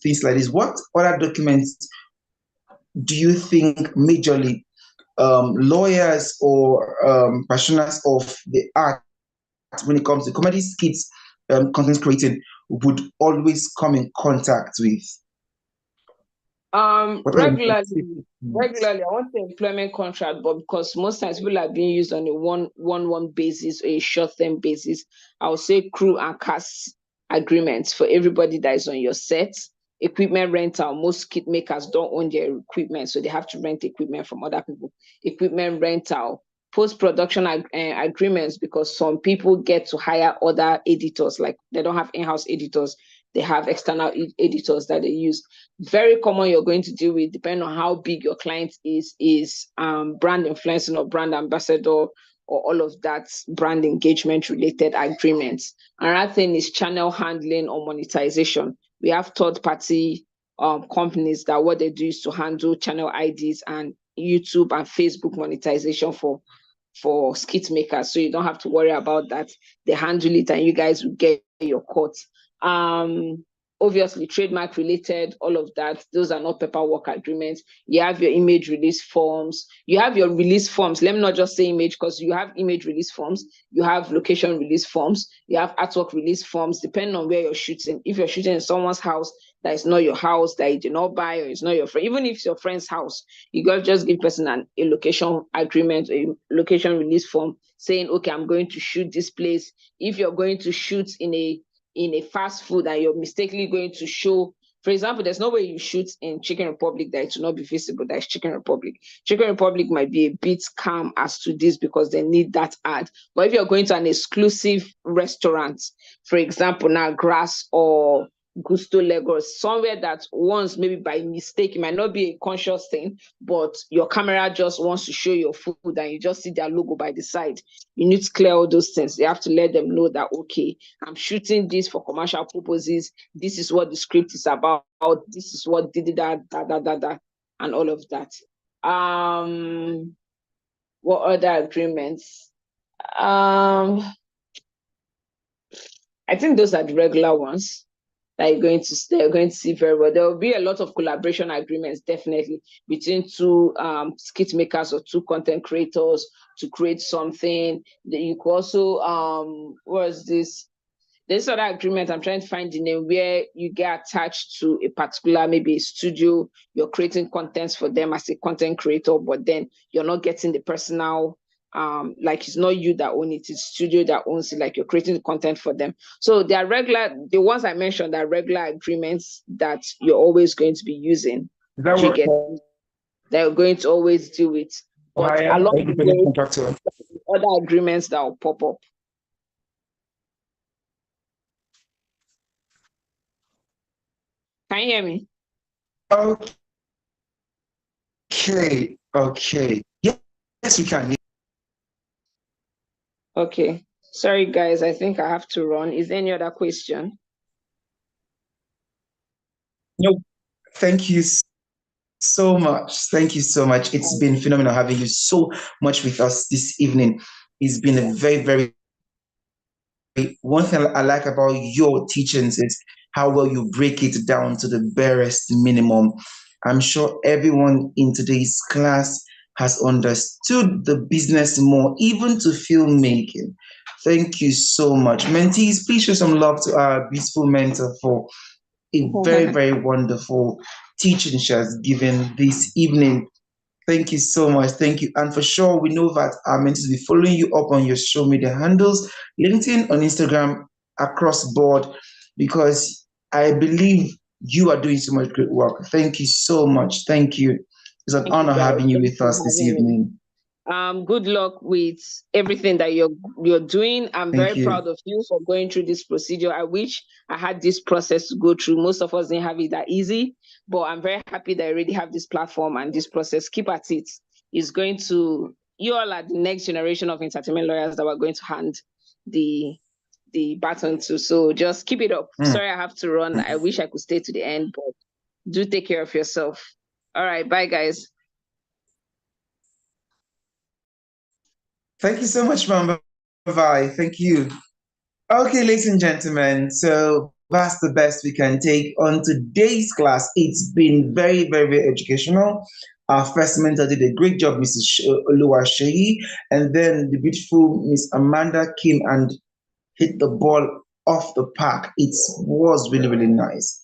things like this. What other documents do you think majorly lawyers or practitioners of the art, when it comes to comedy skits, content creating, would always come in contact with? Regularly, I want the employment contract, but because most times people are being used on a one basis or a short-term basis, I would say crew and cast agreements for everybody that is on your set. Equipment rental, most kit makers don't own their equipment, so they have to rent equipment from other people. Equipment rental, post-production agreements, because some people get to hire other editors, like they don't have in-house editors, they have external editors that they use. Very common you're going to deal with, depending on how big your client is brand influencing or brand ambassador or all of that brand engagement related agreements. Another thing is channel handling or monetization. We have third-party companies that what they do is to handle channel IDs and YouTube and Facebook monetization for skit makers. So you don't have to worry about that. They handle it and you guys will get your cut. Obviously trademark related, all of that, those are not paperwork agreements. You have your image release forms, you have your release forms. Let me not just say image, because you have image release forms, you have location release forms, you have artwork release forms, depending on where you're shooting. If you're shooting in someone's house that is not your house, that you did not buy, or it's not your friend, even if it's your friend's house, you got to just give person a location agreement, a location release form saying, okay, I'm going to shoot this place. If you're going to shoot in a fast food and you're mistakenly going to show, for example, there's no way you shoot in Chicken Republic that it will not be visible. That's Chicken Republic. Chicken Republic might be a bit calm as to this because they need that ad. But if you're going to an exclusive restaurant, for example, now Grass or Gusto Lagos, somewhere that once maybe by mistake, it might not be a conscious thing, but your camera just wants to show your food and you just see their logo by the side. You need to clear all those things. You have to let them know that, okay, I'm shooting this for commercial purposes. This is what the script is about. This is what did that, and all of that. What other agreements? I think those are the regular ones that you're going to see very well. There will be a lot of collaboration agreements, definitely, between two skit makers or two content creators to create something. You could also, what is this? There's other agreement, I'm trying to find the name, where you get attached to a particular, maybe a studio, you're creating contents for them as a content creator, but then you're not getting the personal, like it's not you that own it, it's studio that owns it, like you're creating the content for them. So they are the ones I mentioned are regular agreements that you're always going to be using. That you're going to always deal with. But along the way, other agreements that will pop up. Can you hear me? Okay. Yes, we can. Okay. Sorry, guys. I think I have to run. Is there any other question? No, thank you so much. Thank you so much. It's been phenomenal having you so much with us this evening. It's been a very, very one thing I like about your teachings is how well you break it down to the barest minimum. I'm sure everyone in today's class has understood the business more, even to filmmaking. Thank you so much. Mentees, please show some love to our beautiful mentor for a very, very wonderful teaching she has given this evening. Thank you so much. Thank you. And for sure, we know that our mentors will be following you up on your social media handles, LinkedIn, on Instagram, across board, because I believe you are doing so much great work. Thank you so much. Thank you. It's an honor having you with us this evening. Good luck with everything that you're doing. I'm very proud of you for going through this procedure. I wish I had this process to go through. Most of us didn't have it that easy, but I'm very happy that I already have this platform and this process. Keep at it. It's going to, you all are the next generation of entertainment lawyers that we're going to hand the baton to. So just keep it up. Sorry, I have to run. I wish I could stay to the end, but do take care of yourself. All right, bye guys. Thank you so much, Mama. Bye. Thank you. Okay, ladies and gentlemen, so that's the best we can take on today's class. It's been very, very, very educational. Our first mentor did a great job, Mrs. Oluwaseyi, and then the beautiful Miss Amanda came and hit the ball off the park. It was really, really nice.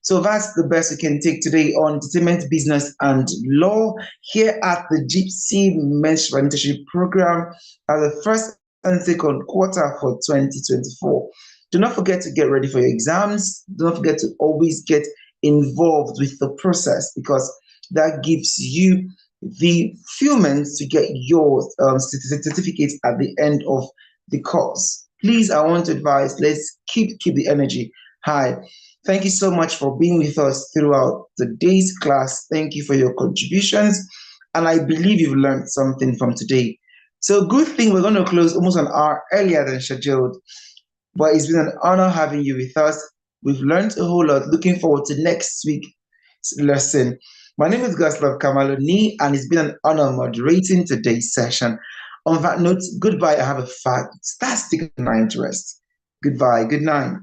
So that's the best we can take today on entertainment, business, and law here at the JIIPCC Mentorship Program as the first and second quarter for 2024. Do not forget to get ready for your exams. Do not forget to always get involved with the process, because that gives you the fulfillment to get your certificate at the end of the course. Please, I want to advise, let's keep the energy high. Thank you so much for being with us throughout today's class. Thank you for your contributions. And I believe you've learned something from today. So good thing we're going to close almost an hour earlier than scheduled. But it's been an honor having you with us. We've learned a whole lot. Looking forward to next week's lesson. My name is Goslav Kamaloni, and it's been an honor moderating today's session. On that note, goodbye. I have a fantastic night rest. Goodbye. Good night.